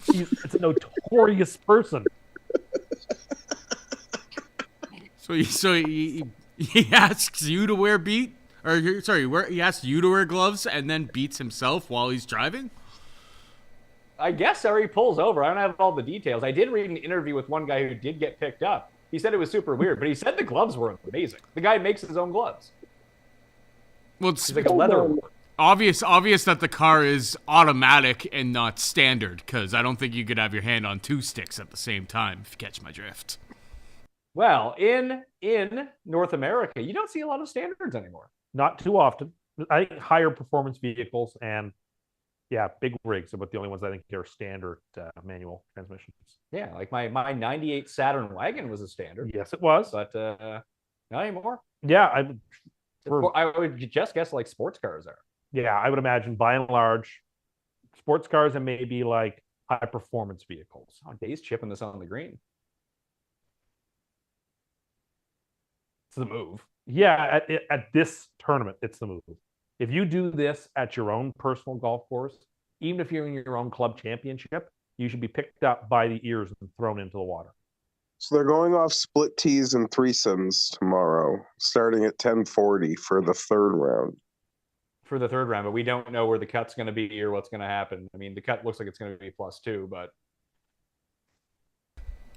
It's a notorious person. So he asks you to wear he asks you to wear gloves and then beats himself while he's driving? I guess so. He pulls over. I don't have all the details. I did read an interview with one guy who did get picked up. He said it was super weird, but he said the gloves were amazing. The guy makes his own gloves. Well, it's like a leather one. Obvious that the car is automatic and not standard, because I don't think you could have your hand on two sticks at the same time, if you catch my drift. Well, in North America, you don't see a lot of standards anymore. Not too often. I think higher performance vehicles and big rigs are about the only ones I think are standard manual transmissions. Yeah, like my 98 Saturn wagon was a standard. Yes, it was. But not anymore. Yeah, I would just guess like sports cars are. Yeah, I would imagine by and large, sports cars and maybe like high performance vehicles. Oh, Dave's chipping this on the green. It's the move. Yeah, at this tournament, it's the move. If you do this at your own personal golf course, even if you're in your own club championship, you should be picked up by the ears and thrown into the water. So they're going off split tees and threesomes tomorrow, starting at 10:40 for the third round. for the third round, but we don't know where the cut's going to be or what's going to happen. I mean, the cut looks like it's going to be +2, but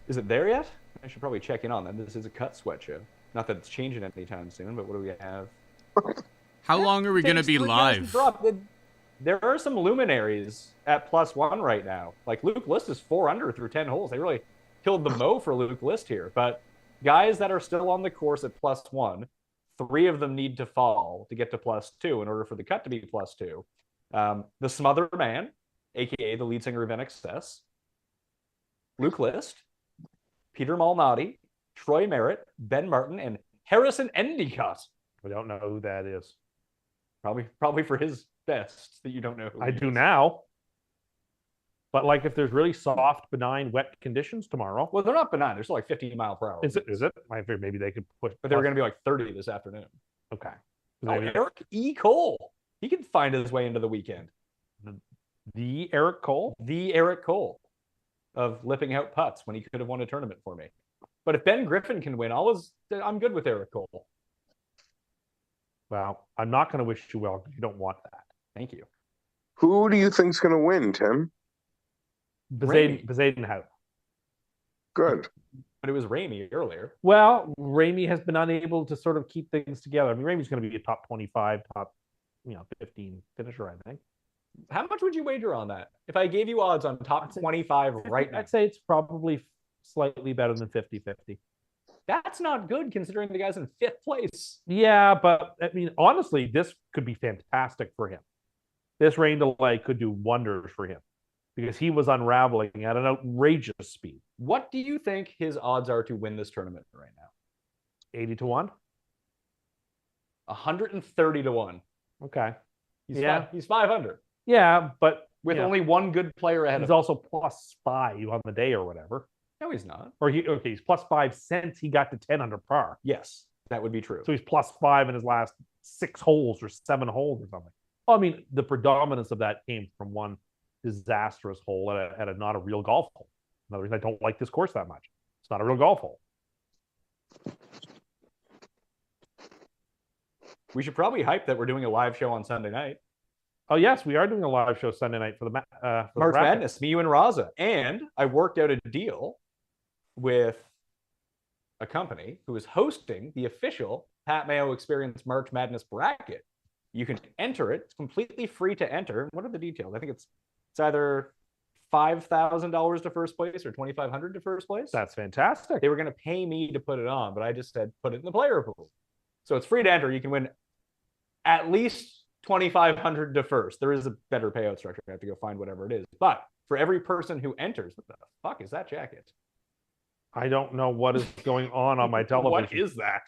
is it there yet? I should probably check in on that. This is a cut sweat show. Not that it's changing anytime soon, but what do we have? How long are we going to be live? There are some luminaries at +1 right now. Like Luke List is 4 under through 10 holes. They really killed the mo for Luke List here. But guys that are still on the course at +1, 3 of them need to fall to get to +2 in order for the cut to be +2. The Smother Man, aka the lead singer of NXS, Luke List, Peter Malnati, Troy Merritt, Ben Martin, and Harrison Endicott. We don't know who that is. Probably for his best that you don't know who I do now. But like if there's really soft, benign, wet conditions tomorrow. Well, they're not benign. They're still like 50 mile per hour. Is it? I figured maybe they could push. But they were going to be like 30 this afternoon. Okay. Oh, Eric E. Cole. He can find his way into the weekend. The Eric Cole? The Eric Cole of lipping out putts when he could have won a tournament for me. But if Ben Griffin can win, I'm good with Eric Cole. Well, I'm not going to wish you well because you don't want that. Thank you. Who do you think's going to win, Tim? Bezaden House. Good. But it was Ramey earlier. Well, Ramey has been unable to sort of keep things together. I mean, Ramey's going to be a top 25, top 15 finisher, I think. How much would you wager on that? If I gave you odds on top 25 right now. I'd say it's probably slightly better than 50-50. That's not good considering the guy's in 5th place. Yeah, but I mean, honestly, this could be fantastic for him. This rain delay could do wonders for him because he was unraveling at an outrageous speed. What do you think his odds are to win this tournament right now? 80-1? 130-1. Okay. He's 500. Yeah, but with only one good player ahead of him. He's also +5 on the day or whatever. No, he's not. Or he's +5 since he got to 10 under par. Yes, that would be true. So he's +5 in his last 6 holes or 7 holes or something. Well, I mean, the predominance of that came from one disastrous hole at a not a real golf hole. Another reason I don't like this course that much. It's not a real golf hole. We should probably hype that we're doing a live show on Sunday night. Oh, yes, we are doing a live show Sunday night for the March Madness, me, you, and Raza. And I worked out a deal with a company who is hosting the official Pat Mayo Experience March Madness bracket. You can enter it. It's completely free to enter. What are the details? I think it's either $5,000 to first place or $2,500 to first place. That's fantastic. They were going to pay me to put it on, but I just said put it in the player pool. So it's free to enter. You can win at least $2,500 to first. There is a better payout structure. I have to go find whatever it is. But for every person who enters, what the fuck is that jacket? I don't know what is going on my television. What is that?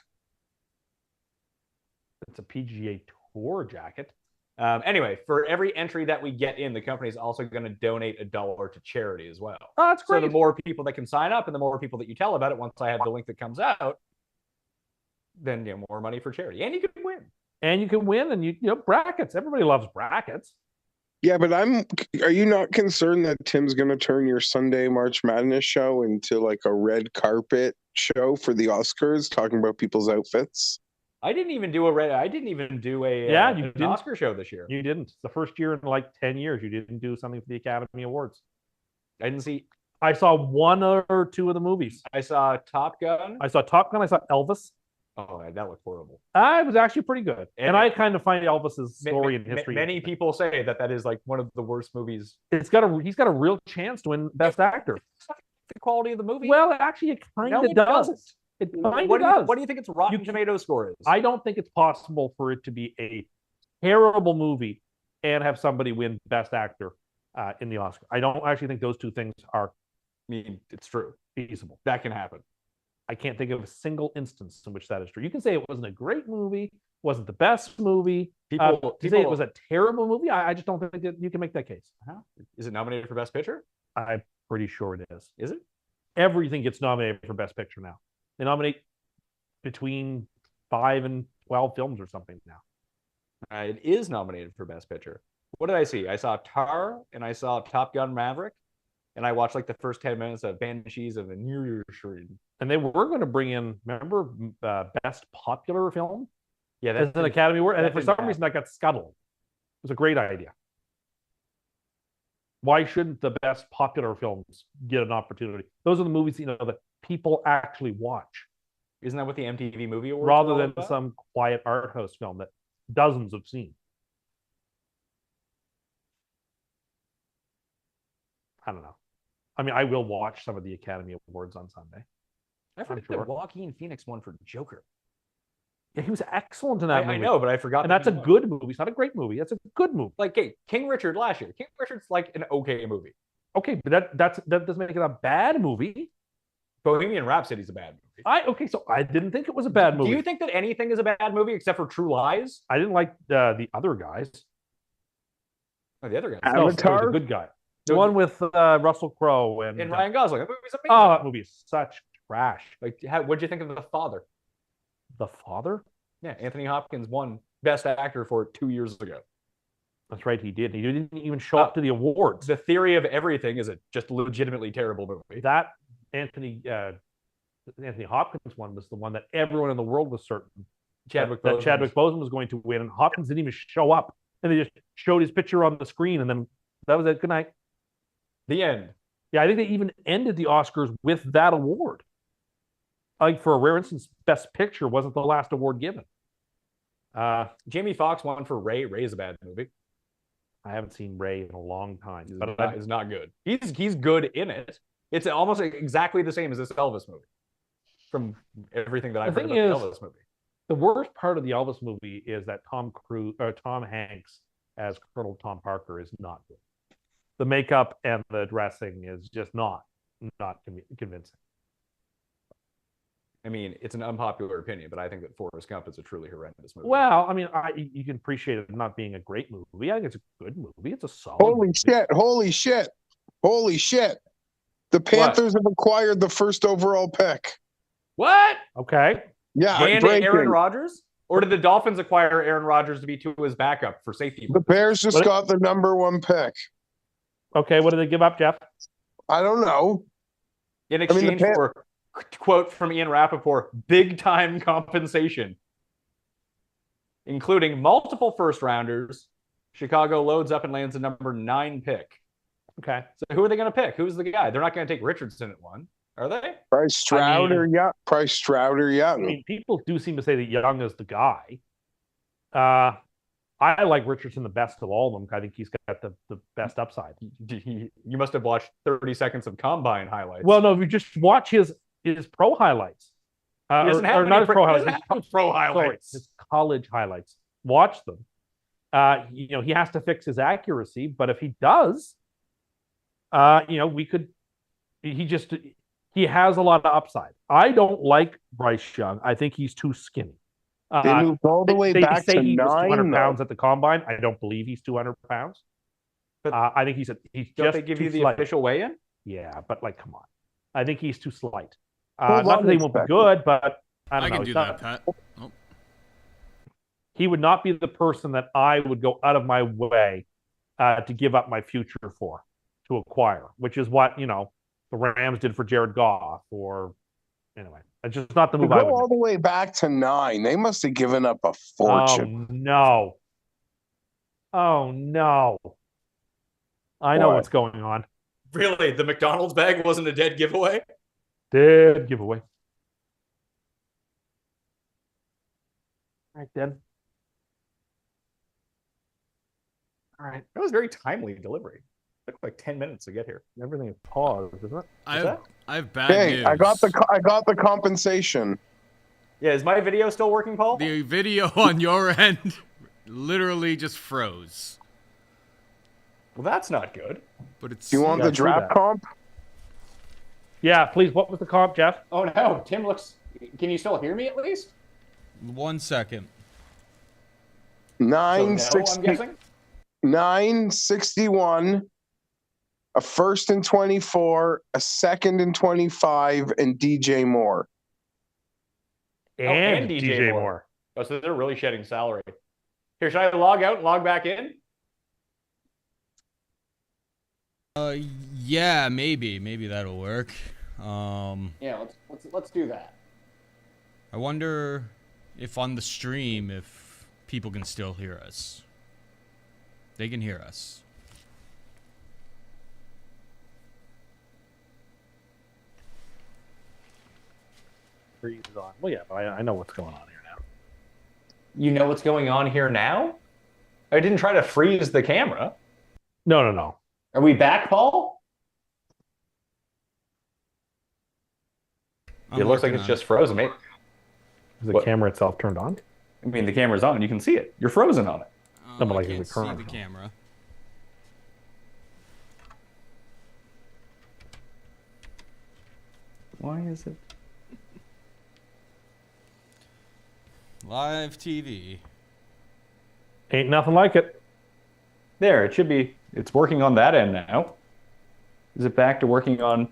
It's a PGA Tour jacket. Anyway, for every entry that we get in, the company is also going to donate $1 to charity as well. Oh, that's great. So the more people that can sign up and the more people that you tell about it, once I have the link that comes out, then more money for charity. And you can win. And you can win, and you know brackets. Everybody loves brackets. Yeah, but are you not concerned that Tim's going to turn your Sunday March Madness show into like a red carpet show for the Oscars, talking about people's outfits? I didn't even do an Oscar show this year. You didn't. It's the first year in like 10 years you didn't do something for the Academy Awards. I saw 1 or 2 of the movies. I saw Top Gun. I saw Elvis. Oh, that looked horrible. It was actually pretty good. And I kind of find Elvis's story and history. Many people say that is like one of the worst movies. He's got a real chance to win Best Actor. The quality of the movie. Well, actually, it kind of does. It kind of does. What do you think its Rotten Tomatoes score is? I don't think it's possible for it to be a terrible movie and have somebody win Best Actor in the Oscar. I don't actually think those two things are. I mean, it's true. Feasible. That can happen. I can't think of a single instance in which that is true. You can say it wasn't a great movie, wasn't the best movie. People say it was a terrible movie. I just don't think that you can make that case. Is it nominated for Best Picture? I'm pretty sure it is. Is it? Everything gets nominated for Best Picture now. They nominate between 5 and 12 films or something now. It is nominated for Best Picture. What did I see? I saw Tar and I saw Top Gun Maverick. And I watched like the first 10 minutes of Banshees of the New Year's Dream. And they were going to bring in, remember, Best Popular Film? Yeah, as an Academy Award. And for some reason, that got scuttled. was a great idea. Why shouldn't the best popular films get an opportunity? Those are the movies, that people actually watch. Isn't that what the MTV Movie Awards rather are all than about? some quiet art house film that dozens have seen. I don't know. I mean, I will watch some of the Academy Awards on Sunday. I forget sure. that Joaquin Phoenix won for Joker. Yeah, he was excellent in that movie. I know, but I forgot. And that that's a he won. good movie. It's not a great movie. It's a good movie. Like, hey, King Richard last year. King Richard's like an okay movie. Okay, but that doesn't make it a bad movie. Bohemian Rhapsody's a bad movie. So I didn't think it was a bad movie. Do you think that anything is a bad movie except for True Lies? I didn't like the other guys. Oh, the other guy. No, Avatar? the good guy. The one with Russell Crowe and Ryan Gosling. That movie's amazing. Oh, that movie is such trash. Like, what'd you think of The Father? The Father? Yeah, Anthony Hopkins won Best Actor for it 2 years ago. That's right, he did. He didn't even show up to the awards. The Theory of Everything is a just legitimately terrible movie. That Anthony Hopkins one was the one that everyone in the world was certain Chadwick Boseman was going to win, and Hopkins didn't even show up. And they just showed his picture on the screen, and then that was it. Good night. The end. Yeah, I think they even ended the Oscars with that award. Like, for a rare instance, Best Picture wasn't the last award given. Jamie Foxx won for Ray. Ray is a bad movie. I haven't seen Ray in a long time. But It's not good. He's good in it. It's almost exactly the same as this Elvis movie. From everything that I've heard about the Elvis movie. The worst part of the Elvis movie is that Tom Hanks as Colonel Tom Parker is not good. The makeup and the dressing is just not convincing. I mean, it's an unpopular opinion, but I think that Forrest Gump is a truly horrendous movie. Well, I mean, you can appreciate it not being a great movie. I think it's a good movie. It's a solid Holy movie. shit. The Panthers have acquired the first overall pick. What? Okay. Yeah, And breaking. Aaron Rodgers? Or did the Dolphins acquire Aaron Rodgers to be to his backup for safety? The Bears just got the number 1 pick. Okay, what did they give up, Jeff? I don't know. In exchange for, quote from Ian Rappaport, big-time compensation, including multiple first-rounders. Chicago loads up and lands a number 9 pick. Okay. So who are they going to pick? Who's the guy? They're not going to take Richardson at 1, are they? Price Stroud or Young. I mean, people do seem to say that Young is the guy. I like Richardson the best of all of them. I think he's got the best upside. You must have watched 30 seconds of combine highlights. Well, no, if you just watch his pro highlights. He doesn't have not his pro highlights. highlights. Pro Sorry, highlights. his college highlights. Watch them. He has to fix his accuracy, but if he does, we could. He has a lot of upside. I don't like Bryce Young. I think he's too skinny. They moved all the way back to he 9. was 200 pounds at the combine. I don't believe he's 200 pounds. But I think he's don't just they give too you the slight. official weigh-in? Yeah, but come on. I think he's too slight. Hold Not on that he a won't be second. good, but I don't I know. can do that, Pat. Oh. He would not be the person that I would go out of my way to give up my future to acquire, which is what, the Rams did for Jared Goff anyway. It's just not the To move I go would all make. the way back to 9. They must have given up a fortune. Oh, no. I know What? what's going on. Really? The McDonald's bag wasn't a dead giveaway? Dead giveaway. All right, then. All right. That was very timely delivery. It took like 10 minutes to get here. Everything is paused, isn't it? I have bad Hey, news. I got the compensation. Yeah, is my video still working, Paul? The video on your end literally just froze. Well, that's not good. But it's Do you want Yeah, the true draft that. comp? Yeah, please. What was the comp, Jeff? Oh, no. Tim looks... Can you still hear me at least? 1 second. So no, 960 I'm guessing? 961, a first and 24, a second and 25, and DJ Moore. And DJ DJ Moore. Moore. Oh, so they're really shedding salary. Here, should I log out and log back in? Yeah, maybe that'll work. Yeah, let's do that. I wonder if on the stream if people can still hear us. They can hear us. Freeze is on. Well, yeah, but I know what's going on here now. You know what's going on here now? I didn't try to freeze the camera. No. Are we back, Paul? It looks like it's just frozen, mate. Is the camera itself turned on? I mean, the camera's on. You can see it. You're frozen on it. I like can't the see current the one. camera. Why is it? Live TV. Ain't nothing like it. There, it should be. It's working on that end now. Is it back to working on?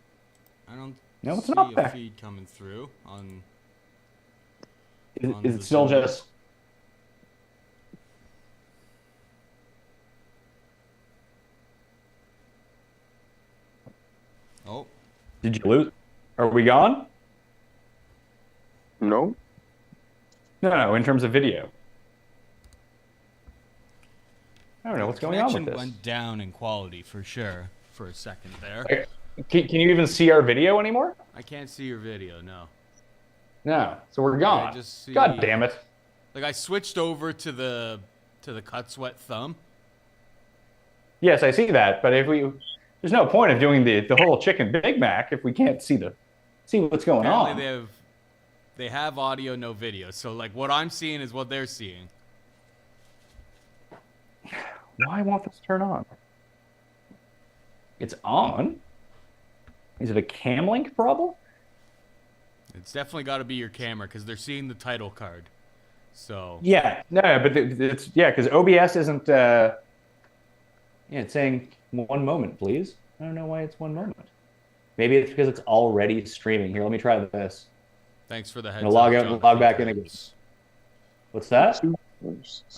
I don't No, it's see not a back. feed coming through on. Is on it the still Zoom. just? Oh, Did you lose? Are we gone? No. No. In terms of video. I don't know what's going on with connection this. went down in quality for sure for a second there. Okay. Can you even see our video anymore? I can't see your video, no. No. So we're gone. just see- God damn it. Like I switched over to the cut sweat thumb. Yes, I see that. But if we, there's no point of doing the whole chicken Big Mac if we can't see what's going Apparently on. they have audio, no video. So like what I'm seeing is what they're seeing. Why won't this turn on? It's on. Is it a cam link problem? It's definitely got to be your camera because they're seeing the title card. So Yeah, no, but it's because OBS isn't. Yeah, it's saying 1 moment, please. I don't know why it's 1 moment. Maybe it's because it's already streaming. Here, let me try this. thanks for the heads gonna log up, out and Jonathan log back in again. Krabs. What's that?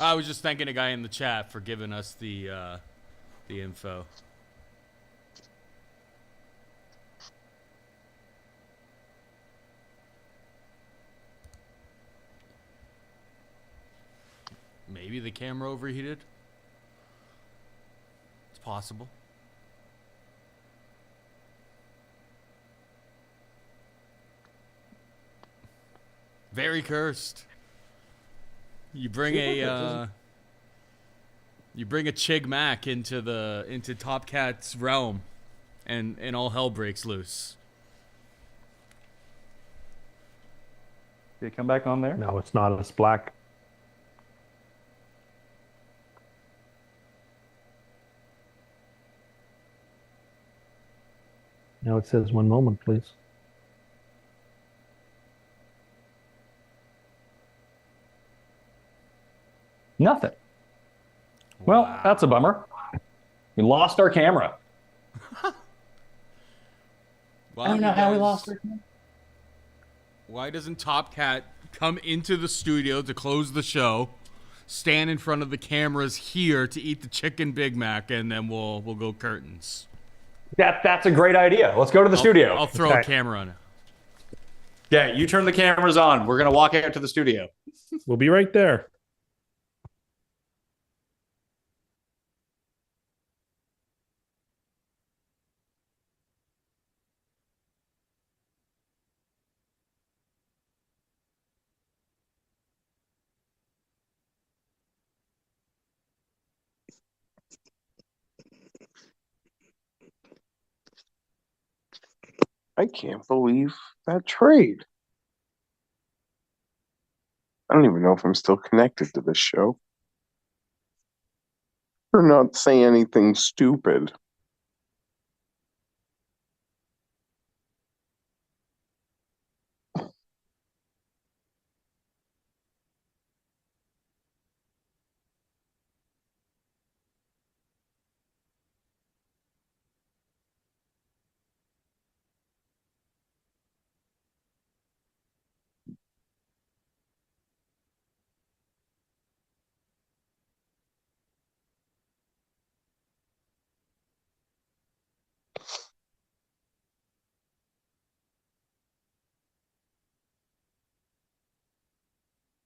I was just thanking a guy in the chat for giving us the info. Maybe the camera overheated. It's possible. Very cursed. You bring a Chig Mac into Top Cat's realm, and all hell breaks loose. Did it come back on there? No, it's not. It's black. Now it says 1 moment, please. Nothing. Well, Wow. that's a bummer. We lost our camera. Why I don't know how we lost our camera. Why doesn't Top Cat come into the studio to close the show, stand in front of the cameras here to eat the chicken Big Mac, and then we'll go curtains. That's a great idea. Let's go to the studio. I'll throw Okay. a camera on it. Yeah, you turn the cameras on. We're gonna walk out to the studio. We'll be right there. I can't believe that trade. I don't even know if I'm still connected to this show. Or not say anything stupid.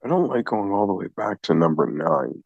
I don't like going all the way back to number 9.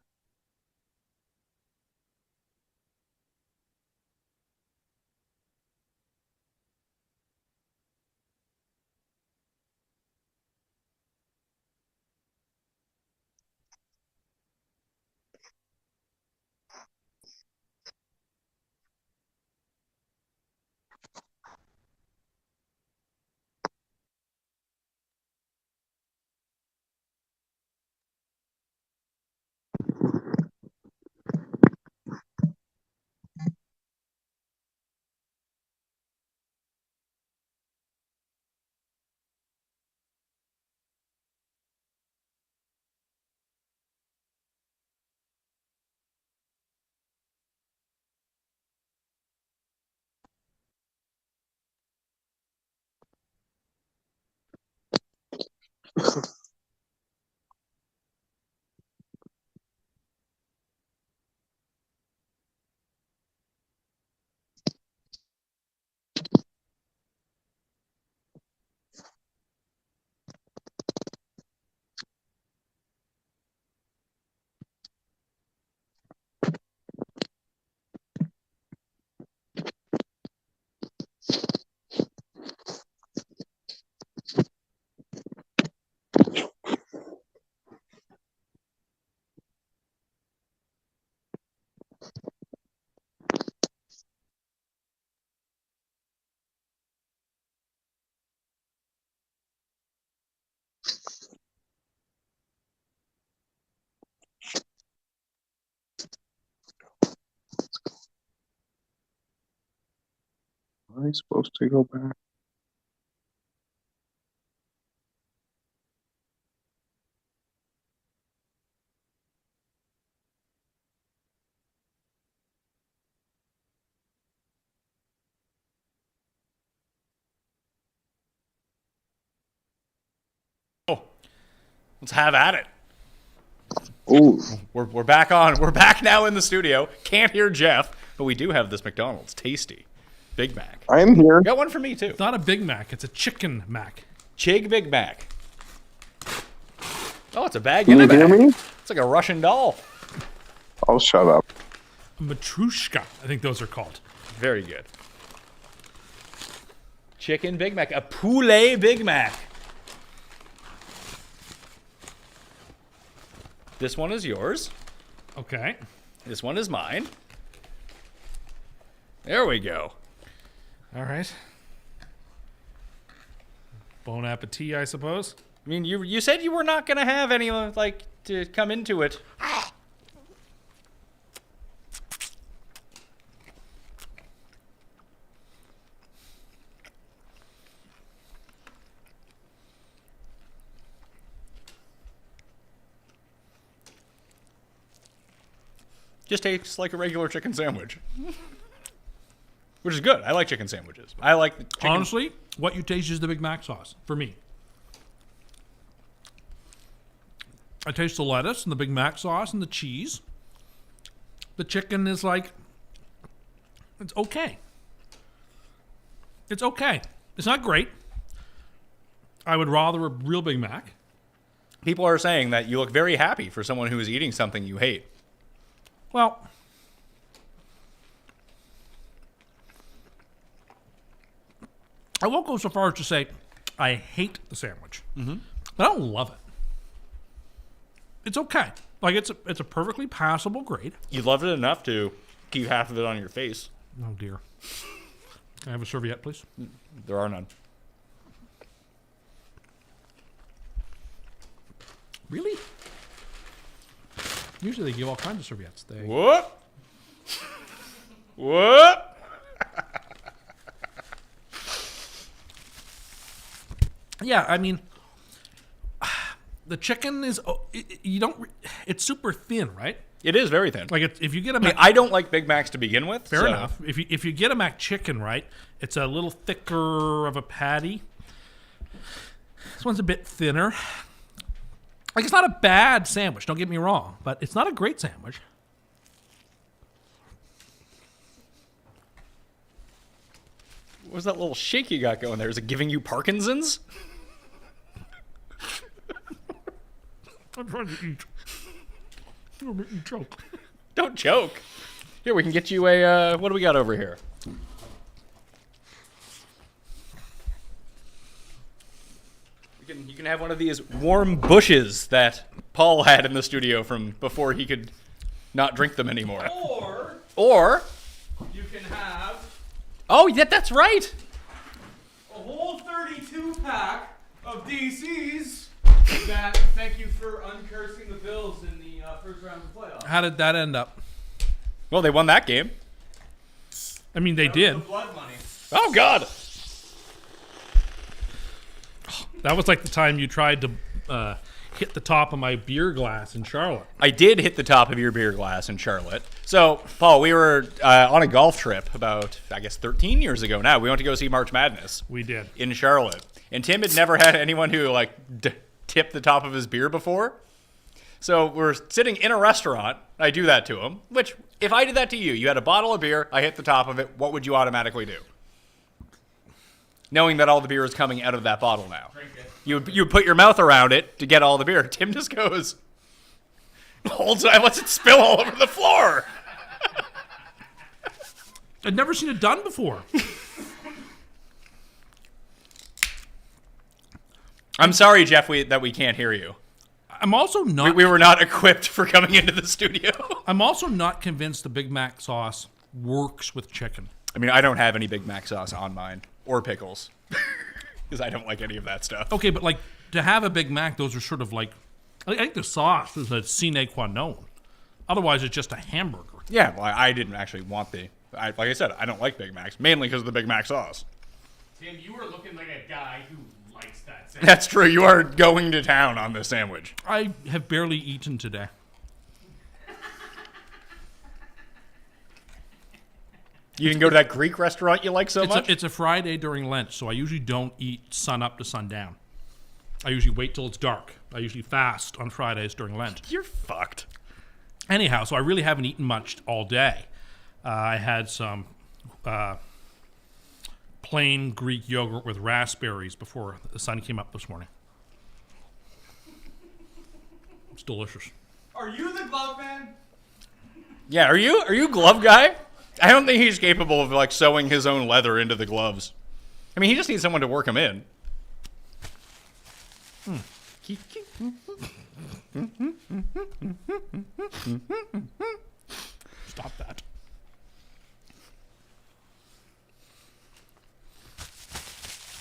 Am I supposed to go back? Let's have at it. Ooh, We're back on. We're back now in the studio. Can't hear Jeff, but we do have this McDonald's tasty Big Mac. I'm here. Got one for me too. It's not a Big Mac. It's a chicken Mac. Chig Big Mac. Oh, it's a bag Can in you a hear bag. me? It's like a Russian doll. Oh, shut up. Matrushka, I think those are called. Very good. Chicken Big Mac. A poulet Big Mac. This one is yours. Okay. This one is mine. There we go. All right. Bon appetit, I suppose. I mean, you said you were not going to have anyone, like, to come into it. Just tastes like a regular chicken sandwich. Which is good. I like chicken sandwiches. I like the chicken. Honestly, what you taste is the Big Mac sauce for me. I taste the lettuce and the Big Mac sauce and the cheese. The chicken is like, it's okay. It's okay. It's not great. I would rather a real Big Mac. People are saying that you look very happy for someone who is eating something you hate. Well, I won't go so far as to say I hate the sandwich, but I don't love it. It's okay. Like it's a perfectly passable grade. You love it enough to keep half of it on your face. Oh dear. Can I have a serviette, please? There are none. Really? Usually they give all kinds of serviettes. What? What? Yeah, I mean, the chicken is it's super thin, right? It is very thin. Like if you get a I mean, I don't like Big Macs to begin with. fair so- enough. If you get a Mac chicken, right, it's a little thicker of a patty. This one's a bit thinner. Like it's not a bad sandwich, don't get me wrong, but it's not a great sandwich. What was that little shake you got going there? Is it giving you Parkinson's? I'm trying to eat. I'm making choke. Don't choke. Here, we can get you a, what do we got over here? You can have one of these warm bushes that Paul had in the studio from before he could not drink them anymore. Or you can have... Oh, yeah, that's right. A whole 32 pack of DCs. That thank you for uncursing the Bills in the first round of the playoffs. How did that end up? Well, they won that game. I mean, they did. The blood money. Oh, God. That was like the time you tried to hit the top of my beer glass in Charlotte. I did hit the top of your beer glass in Charlotte. So, Paul, we were on a golf trip about, I guess, 13 years ago now. We went to go see March Madness We did. in Charlotte. And Tim had never had anyone who, like, tip the top of his beer before. So we're sitting in a restaurant. I do that to him, which if I did that to you, you had a bottle of beer, I hit the top of it, what would you automatically do? Knowing that all the beer is coming out of that bottle now. Drink it. You put your mouth around it to get all the beer. Tim just goes, holds it, lets it spill all over the floor. I'd never seen it done before. I'm sorry, Geoff, that we can't hear you. I'm also not. We were not equipped for coming into the studio. I'm also not convinced the Big Mac sauce works with chicken. I mean, I don't have any Big Mac sauce on mine or pickles because I don't like any of that stuff. Okay, but like to have a Big Mac, those are sort of like. I think the sauce is a sine qua non. Otherwise, it's just a hamburger. Yeah, well, I didn't actually want like I said, I don't like Big Macs, mainly because of the Big Mac sauce. Tim, you were looking like a guy who likes that sandwich. That's true. You are going to town on this sandwich. I have barely eaten today. You didn't go to that Greek restaurant you like so much? It's a Friday during Lent, so I usually don't eat sun up to sundown. I usually wait till it's dark. I usually fast on Fridays during Lent. You're fucked. Anyhow, so I really haven't eaten much all day. I had some plain Greek yogurt with raspberries before the sun came up this morning. It's delicious. Are you the glove man? Yeah, are you glove guy? I don't think he's capable of like sewing his own leather into the gloves. I mean, he just needs someone to work him in. Stop that.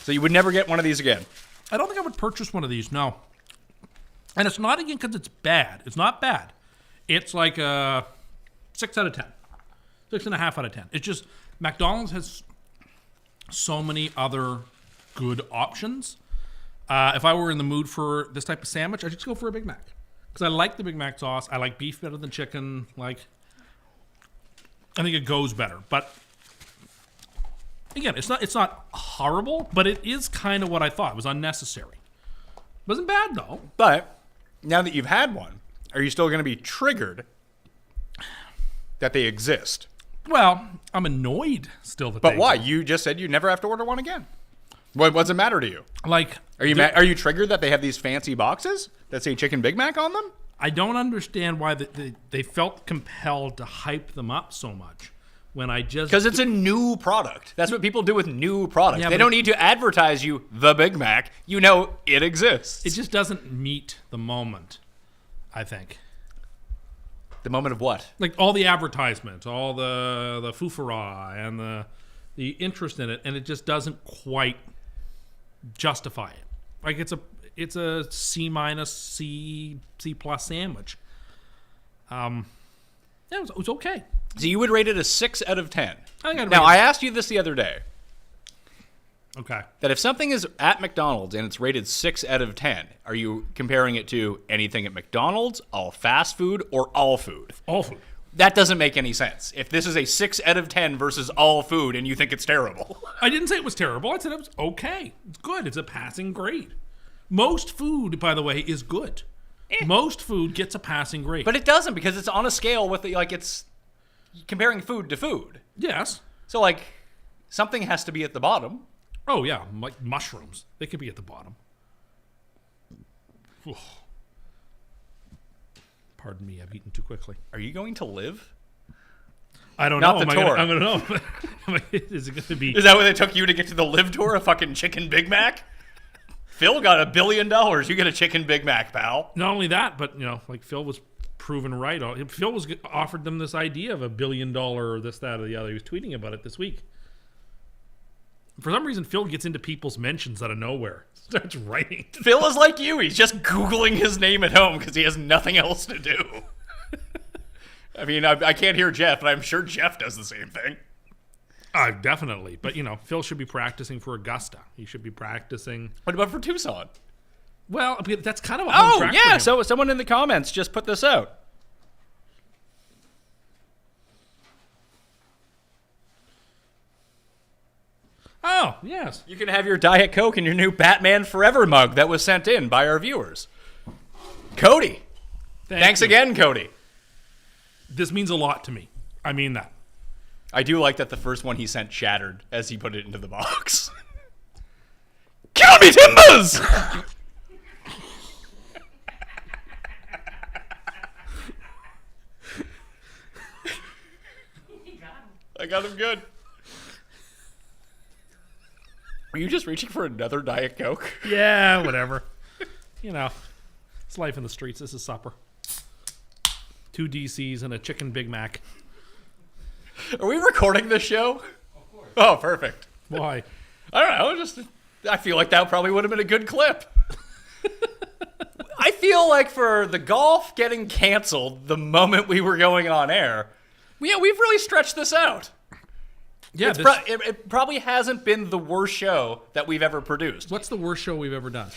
So you would never get one of these again? I don't think I would purchase one of these, no. And it's not again because it's bad. It's not bad. It's like a 6 out of 10. 6.5 out of 10. It's just McDonald's has so many other good options. If I were in the mood for this type of sandwich, I'd just go for a Big Mac. Because I like the Big Mac sauce. I like beef better than chicken. I think it goes better. But again, it's not horrible, but it is kind of what I thought. It was unnecessary. Wasn't bad though. But now that you've had one, are you still going to be triggered that they exist? Well, I'm annoyed still that. But why? You just said you never have to order one again. What does it matter to you? Like, are you triggered that they have these fancy boxes that say Chicken Big Mac on them? I don't understand why they felt compelled to hype them up so much when I just... Because it's a new product. That's what people do with new products. Yeah, they don't need to advertise you the Big Mac. You know it exists. It just doesn't meet the moment, I think. The moment of what? Like all the advertisements, all the foofara and the interest in it, and it just doesn't quite justify it. Like it's a C minus C plus sandwich. Yeah, it was okay. So you would rate it a 6 out of 10. I asked you this the other day. Okay. That if something is at McDonald's and it's rated 6 out of 10, are you comparing it to anything at McDonald's, all fast food, or all food? All food. That doesn't make any sense. If this is a 6 out of 10 versus all food and you think it's terrible. I didn't say it was terrible. I said it was okay. It's good. It's a passing grade. Most food, by the way, is good. Most food gets a passing grade. But it doesn't because it's on a scale with it's comparing food to food. Yes. So something has to be at the bottom. Oh, yeah. Like mushrooms. They could be at the bottom. Ugh. Pardon me, I've eaten too quickly. Are you going to live? I don't Not know. the tour. I'm going to know. Is it going to be... Is that what it took you to get to the live tour? A fucking Chicken Big Mac? Phil got $1 billion. You get a Chicken Big Mac, pal. Not only that, but, Phil was proven right. Phil was offered them this idea of $1 billion this, that, or the other. He was tweeting about it this week. For some reason, Phil gets into people's mentions out of nowhere. Starts writing. Phil is like you. He's just Googling his name at home because he has nothing else to do. I mean, I can't hear Geoff, but I'm sure Geoff does the same thing. Definitely. But, Phil should be practicing for Augusta. He should be practicing. What about for Tucson? Well, that's kind of a Oh, home track for yeah. him. So someone in the comments just put this out. Oh, yes. You can have your Diet Coke and your new Batman Forever mug that was sent in by our viewers. Cody. Thanks you. again, Cody. This means a lot to me. I mean that. I do like that the first one he sent shattered as he put it into the box. Kill me, Timbers! I got him good. Are you just reaching for another Diet Coke? Yeah, whatever. You know, it's life in the streets. This is supper. 2 DCs and a chicken Big Mac. Are we recording this show? Of course. Oh, perfect. Why? I don't know. I feel like that probably would have been a good clip. I feel like for the golf getting canceled the moment we were going on air, we've really stretched this out. Yeah, It probably hasn't been the worst show that we've ever produced. what's the worst show we've ever done?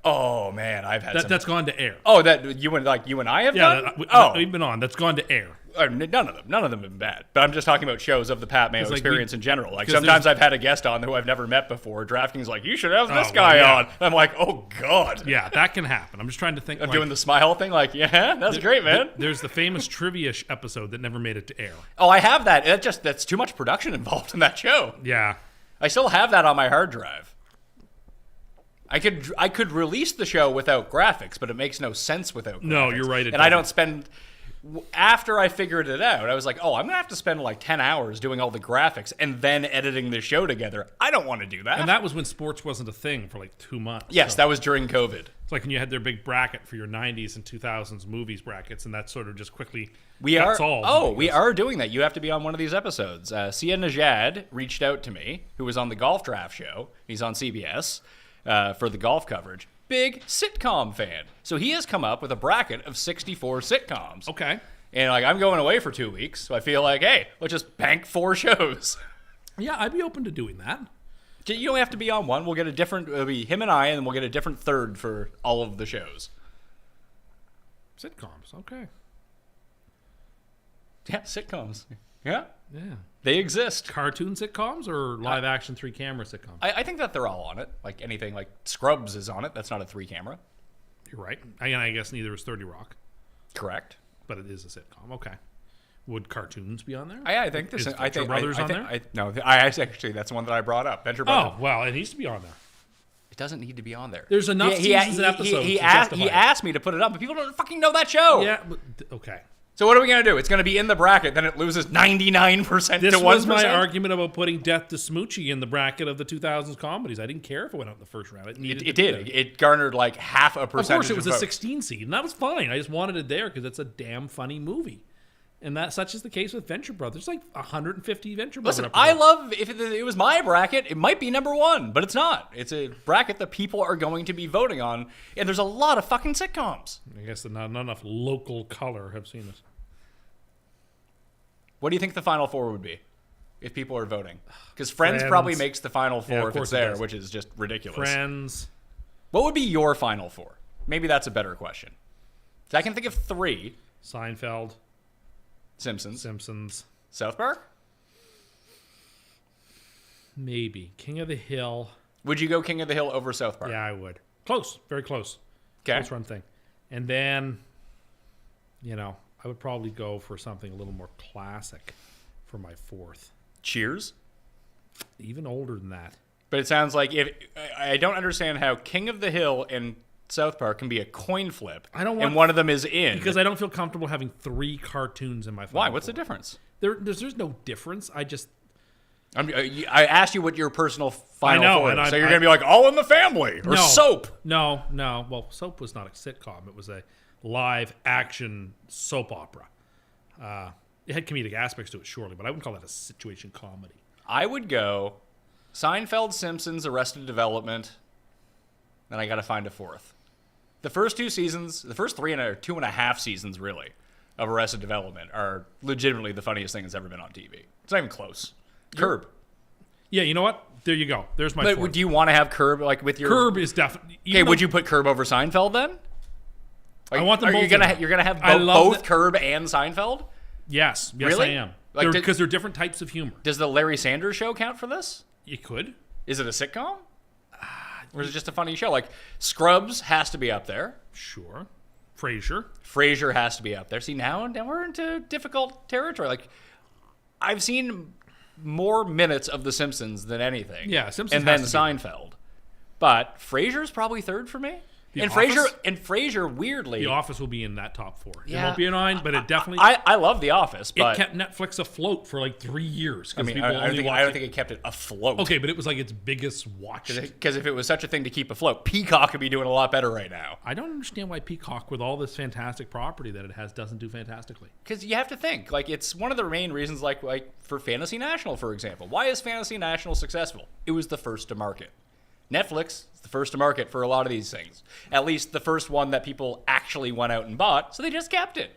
Oh man, I've had some. That's gone to air. Oh, that you and I have done. That we've been on. That's gone to air. None of them have been bad. But I'm just talking about shows of the Pat Mayo experience in general. Like 'cause sometimes I've had a guest on who I've never met before. DraftKings like, you should have this Oh, guy well, yeah. on. And I'm like, oh god. Yeah, that can happen. I'm just trying to think. I'm doing the smile thing. Like, yeah, that's great, man. There's the famous trivia episode that never made it to air. Oh, I have that. That's too much production involved in that show. Yeah. I still have that on my hard drive. I could release the show without graphics, but it makes no sense without graphics. No, you're right, it And I don't doesn't. spend... After I figured it out, I was like, oh, I'm going to have to spend like 10 hours doing all the graphics and then editing the show together. I don't want to do that. And that was when sports wasn't a thing for like 2 months. Yes, so. that was during COVID. It's like when you had their big bracket for your 90s and 2000s movies brackets, and that sort of just quickly We got are solved. we are doing that. You have to be on one of these episodes. Sia Najad reached out to me, who was on the Golf Draft Show. He's on CBS for the golf coverage. Big sitcom fan. So he has come up with a bracket of 64 sitcoms. Okay. And like I'm going away for 2 weeks, so I feel like, hey, let's just bank 4 shows. Yeah, I'd be open to doing that. You don't have to be on one. We'll get a different. It'll be him and I, and we'll get a different third for all of the shows. Sitcoms, okay. Yeah, sitcoms. Yeah, Yeah. they exist. Cartoon sitcoms or live action 3-camera sitcoms? I think that they're all on it. Like anything, like Scrubs is on it. That's not a 3-camera. You're right. I guess neither is 30 Rock, Correct. but it is a sitcom. Okay. Would cartoons be on there? I think this. Is I Venture think Brothers I on think, there? No, I actually that's one that I brought up. Venture Brothers. Oh, well, it needs to be on there. It doesn't need to be on there. There's enough seasons and episodes He to asked justify it. me to put it up, but people don't fucking know that show. Yeah, but, okay. So what are we gonna do? It's gonna be in the bracket, then it loses 99% This to 1%. was my argument about putting Death to Smoochie in the bracket of the 2000s comedies. I didn't care if it went out in the first round. It needed It to be did. there. It garnered like half a percentage. Of course, it was a votes. 16 seed, and that was fine. I just wanted it there because it's a damn funny movie. And that such is the case with Venture Brothers. There's like 150 Venture Brothers. Listen, I love if it was my bracket, it might be number 1, but it's not. It's a bracket that people are going to be voting on, and there's a lot of fucking sitcoms. I guess that not enough local color have seen it. What do you think the final 4 would be if people are voting? Because Friends Friends. probably makes the final 4 Yeah, of if course it's it there, does. which is just ridiculous. Friends. What would be your final 4? Maybe that's a better question. So I can think of 3. Seinfeld. Simpsons. Simpsons. South Park? Maybe. King of the Hill. Would you go King of the Hill over South Park? Yeah, I would. Close. Very close. Okay. Close run thing. And then, I would probably go for something a little more classic for my 4th. Cheers? Even older than that. But it sounds like I don't understand how King of the Hill and South Park can be a coin flip. I don't want- and one of them is in. Because I don't feel comfortable having 3 cartoons in my final Why? What's the 4. difference? There's no difference. I asked you what your personal final I know, 4 and is. So I- you're going to be like, All in the Family or Soap. No. Well, Soap was not a sitcom. It was a live action soap opera. It had comedic aspects to it, surely, but I wouldn't call that a situation comedy. I would go Seinfeld, Simpsons, Arrested Development. Then I got to find a 4th. The first 2 seasons, the first 2.5 seasons, really, of Arrested Development are legitimately the funniest thing that's ever been on TV. It's not even close. Curb. Yeah, you know what? There you go. There's my But 4th. do you want to have Curb like with your? Curb is definitely. Okay, would you put Curb over Seinfeld then? Like, I want them are both you gonna in. you're gonna have I love both that- Curb and Seinfeld? Yes, Really? I am. Like, Because they're different types of humor. Does the Larry Sanders Show count for this? You could. Is it a sitcom? Or is it just a funny show? Like, Scrubs has to be up there. Sure. Frasier. Frasier has to be up there. See, now we're into difficult territory. Like, I've seen more minutes of The Simpsons than anything. Yeah, Simpsons and then has to be. Seinfeld. But Frasier's probably third for me. The And Office? Frasier, weirdly, The Office will be in that top 4. Yeah. It won't be a 9, but it definitely... I love The Office, it but kept Netflix afloat for like 3 years. I mean, I don't think it kept it afloat. Okay, but it was like its biggest watched. Because if it was such a thing to keep afloat, Peacock could be doing a lot better right now. I don't understand why Peacock, with all this fantastic property that it has, doesn't do fantastically. Because you have to think, like, it's one of the main reasons, like for Fantasy National, for example. Why is Fantasy National successful? It was the first to market. Netflix is the first to market for a lot of these things. At least the first one that people actually went out and bought, so they just kept it.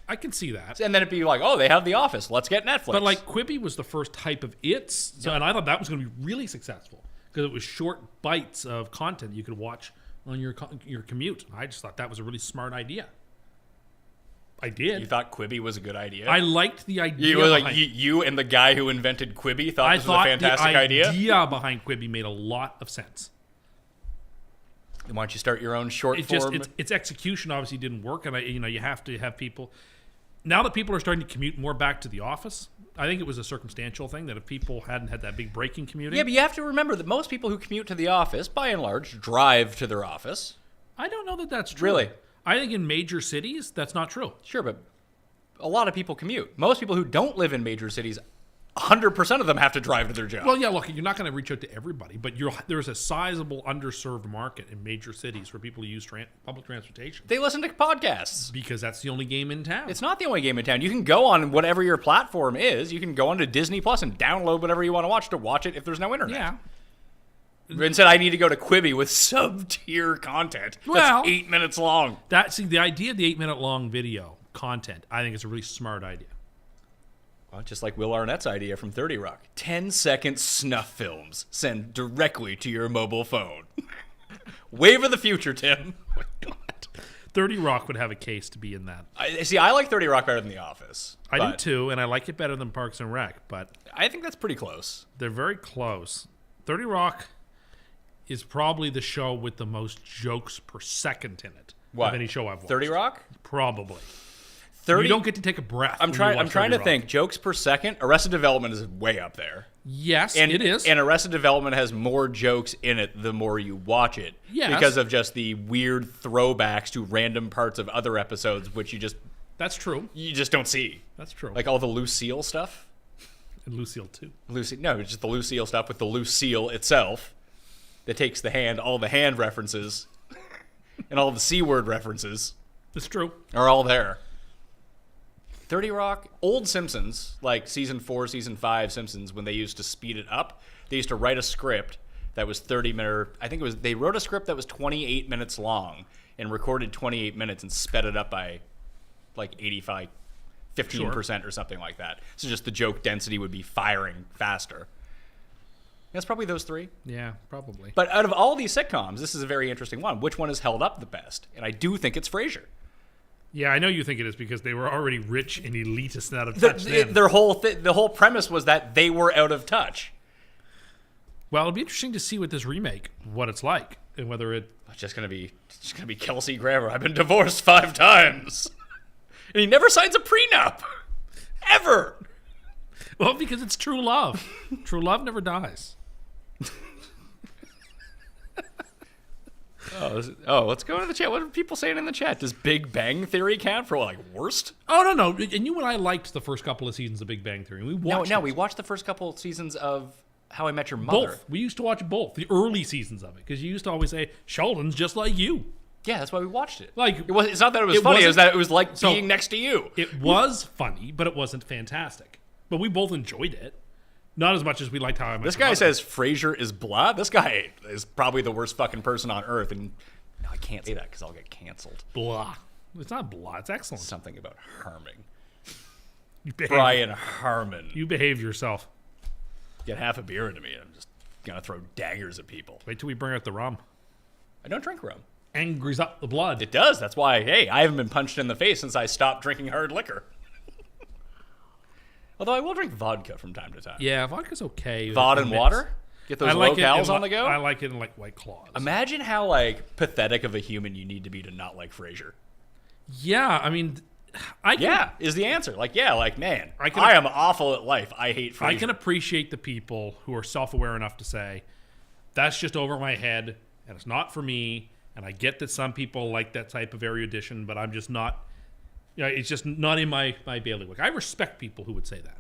I can see that. And then it'd be like, oh, they have The Office. Let's get Netflix. But like Quibi was the first type of its, so, and I thought that was going to be really successful because it was short bites of content you could watch on your commute. I just thought that was a really smart idea. I did. You thought Quibi was a good idea? I liked the idea. You were like, you and the guy who invented Quibi thought this was a fantastic idea? The idea behind Quibi made a lot of sense. Why don't you start your own short form? Its execution obviously didn't work, and you have to have people. Now that people are starting to commute more back to the office, I think it was a circumstantial thing that if people hadn't had that big break in commuting. Yeah, but you have to remember that most people who commute to the office, by and large, drive to their office. I don't know that that's true. Really? I think in major cities, that's not true. Sure, but a lot of people commute. Most people who don't live in major cities, 100% of them have to drive to their job. Well, yeah, look, you're not going to reach out to everybody, but there's a sizable underserved market in major cities for people who use public transportation. They listen to podcasts. Because that's the only game in town. It's not the only game in town. You can go on whatever your platform is. You can go onto Disney Plus and download whatever you want to watch it if there's no internet. Yeah. Instead, I need to go to Quibi with sub-tier content that's 8 minutes long. The idea of the 8-minute long video content, I think is a really smart idea. Well, just like Will Arnett's idea from 30 Rock. 10-second snuff films sent directly to your mobile phone. Wave of the future, Tim. Oh my God. 30 Rock would have a case to be in that. I like 30 Rock better than The Office. I do too, and I like it better than Parks and Rec, but I think that's pretty close. They're very close. 30 Rock is probably the show with the most jokes per second in it of any show I've watched. 30 Rock? Probably. 30? You don't get to take a breath. I'm trying to think. Jokes per second. Arrested Development is way up there. Yes, it is. And Arrested Development has more jokes in it the more you watch it. Yes. Because of just the weird throwbacks to random parts of other episodes, which That's true. You just don't see. That's true. Like all the Lucille stuff. And Lucille too. No, it's just the Lucille stuff with the Lucille itself. That takes all the hand references, and all the C-word references. It's true. Are all there. 30 Rock, old Simpsons, like season 4, season 5 Simpsons, when they used to speed it up, they used to write a script that was 30 minutes. I think they wrote a script that was 28 minutes long and recorded 28 minutes and sped it up by like 15% or something like that. So just the joke density would be firing faster. That's probably those 3. Yeah, probably. But out of all these sitcoms, this is a very interesting one. Which one has held up the best? And I do think it's Frasier. Yeah, I know you think it is because they were already rich and elitist and out of touch then. The whole premise was that they were out of touch. Well, it'll be interesting to see with this remake what it's like and whether it's just gonna be Kelsey Grammer. I've been divorced 5 times, and he never signs a prenup, ever. Well, because it's true love. True love never dies. Let's go into the chat. What are people saying in the chat? Does Big Bang Theory count for worst? Oh no! And you and I liked the first couple of seasons of Big Bang Theory. We watched the first couple of seasons of How I Met Your Mother. Both. We used to watch both, the early seasons of it, because you used to always say Sheldon's just like you. Yeah, that's why we watched it. It's not that it was funny; it was that it was like being next to you. It was funny, but it wasn't fantastic. But we both enjoyed it. Not as much as we liked How I Met Your Mother. This guy says Frasier is blah. This guy is probably the worst fucking person on earth, and no, I can't say that because I'll get canceled. Blah. It's not blah. It's excellent. Something about harming. Brian Harmon. You behave yourself. Get half a beer into me, and I'm just gonna throw daggers at people. Wait till we bring out the rum. I don't drink rum. Angers up the blood. It does. That's why. Hey, I haven't been punched in the face since I stopped drinking hard liquor. Although I will drink vodka from time to time. Yeah, vodka's okay. Vod and water? Get those I like locales on the go. I like it in like White Claws. Imagine how like pathetic of a human you need to be to not like Frasier. Yeah, I mean, Is the answer. Like, man, I I am awful at life. I hate Frasier. I can appreciate the people who are self-aware enough to say, that's just over my head, and it's not for me, and I get that some people like that type of erudition, but I'm just not, it's just not in my bailiwick. I respect people who would say that.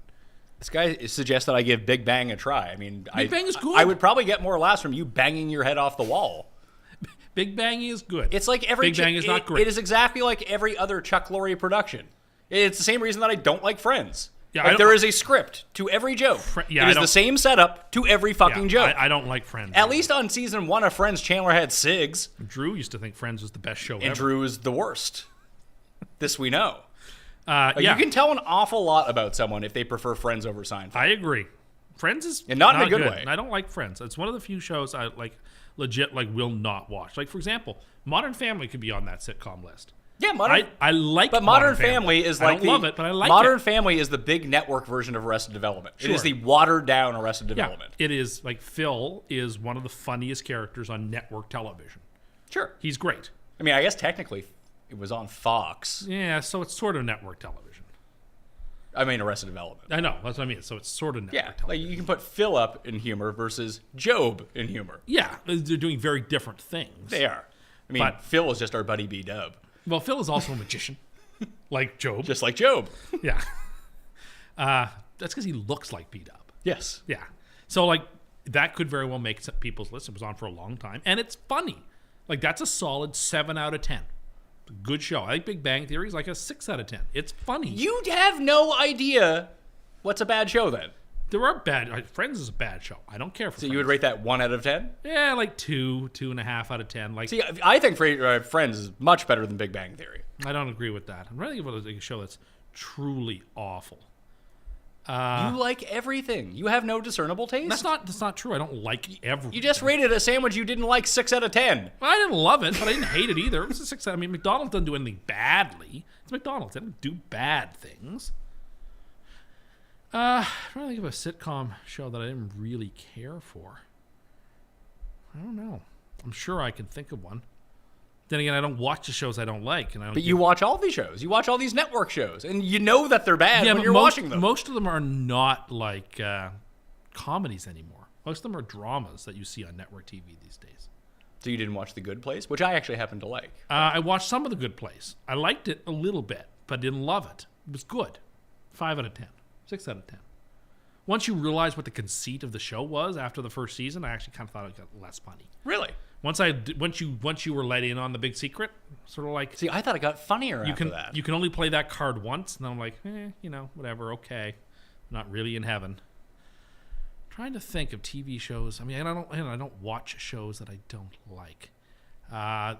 This guy suggests that I give Big Bang a try. I mean, Big Bang is good. I would probably get more laughs from you banging your head off the wall. Big Bang is good. It's like every Big Bang is not great. It is exactly like every other Chuck Lorre production. It's the same reason that I don't like Friends. Yeah, like there is a script to every joke. It is the same setup to every fucking joke. I don't like Friends. At least on season 1 of Friends, Chandler had Sigs. Drew used to think Friends was the best show ever. And Drew is the worst. This we know. You can tell an awful lot about someone if they prefer Friends over Seinfeld. I agree. Friends is and not in a good way. I don't like Friends. It's one of the few shows I like legit will not watch. Like, for example, Modern Family could be on that sitcom list. Yeah, I like but Modern Family is like I don't love it, but I like Modern it. Family is the big network version of Arrested Development. Sure. It is the watered down Arrested Development. It is like Phil is one of the funniest characters on network television. Sure. He's great. I mean, I guess technically it was on Fox. Yeah, so it's sort of network television. I mean, Arrested Development. I know, that's what I mean. So it's sort of network television. Like you can put Phil up in humor versus Job in humor. Yeah, they're doing very different things. They are. I mean, Phil is just our buddy B-Dub. Well, Phil is also a magician, like Job. Just like Job. Yeah. That's because he looks like B-Dub. Yes. Yeah. So, that could very well make some people's list. It was on for a long time. And it's funny. That's a solid 7 out of 10. Good show. I think Big Bang Theory is like a 6 out of 10. It's funny. You have no idea what's a bad show then. There are bad. Friends is a bad show. I don't care for Friends. You would rate that 1 out of 10? Yeah, 2.5 out of 10. See, I think Friends is much better than Big Bang Theory. I don't agree with that. I'm really about a show that's truly awful. You like everything. You have no discernible taste. That's not true. I don't like everything. You just rated a sandwich you didn't like 6 out of 10. I didn't love it, but I didn't hate it either. It was a 6 out. I mean, McDonald's doesn't do anything badly. It's McDonald's. They don't do bad things. I'm trying to think of a sitcom show that I didn't really care for. I don't know. I'm sure I can think of one. Then again, I don't watch the shows I don't like. But you watch all these shows. You watch all these network shows. And you know that they're bad when you're watching them. Most of them are not comedies anymore. Most of them are dramas that you see on network TV these days. So you didn't watch The Good Place, which I actually happen to like. I watched some of The Good Place. I liked it a little bit, but didn't love it. It was good. 5 out of 10. 6 out of 10. Once you realize what the conceit of the show was after the first season, I actually kind of thought it got less funny. Really? Once you were let in on the big secret, sort of like... See, I thought it got funnier after that. You can only play that card once, and I'm like, whatever, okay. I'm not really in heaven. Trying to think of TV shows. I mean, I don't watch shows that I don't like. I've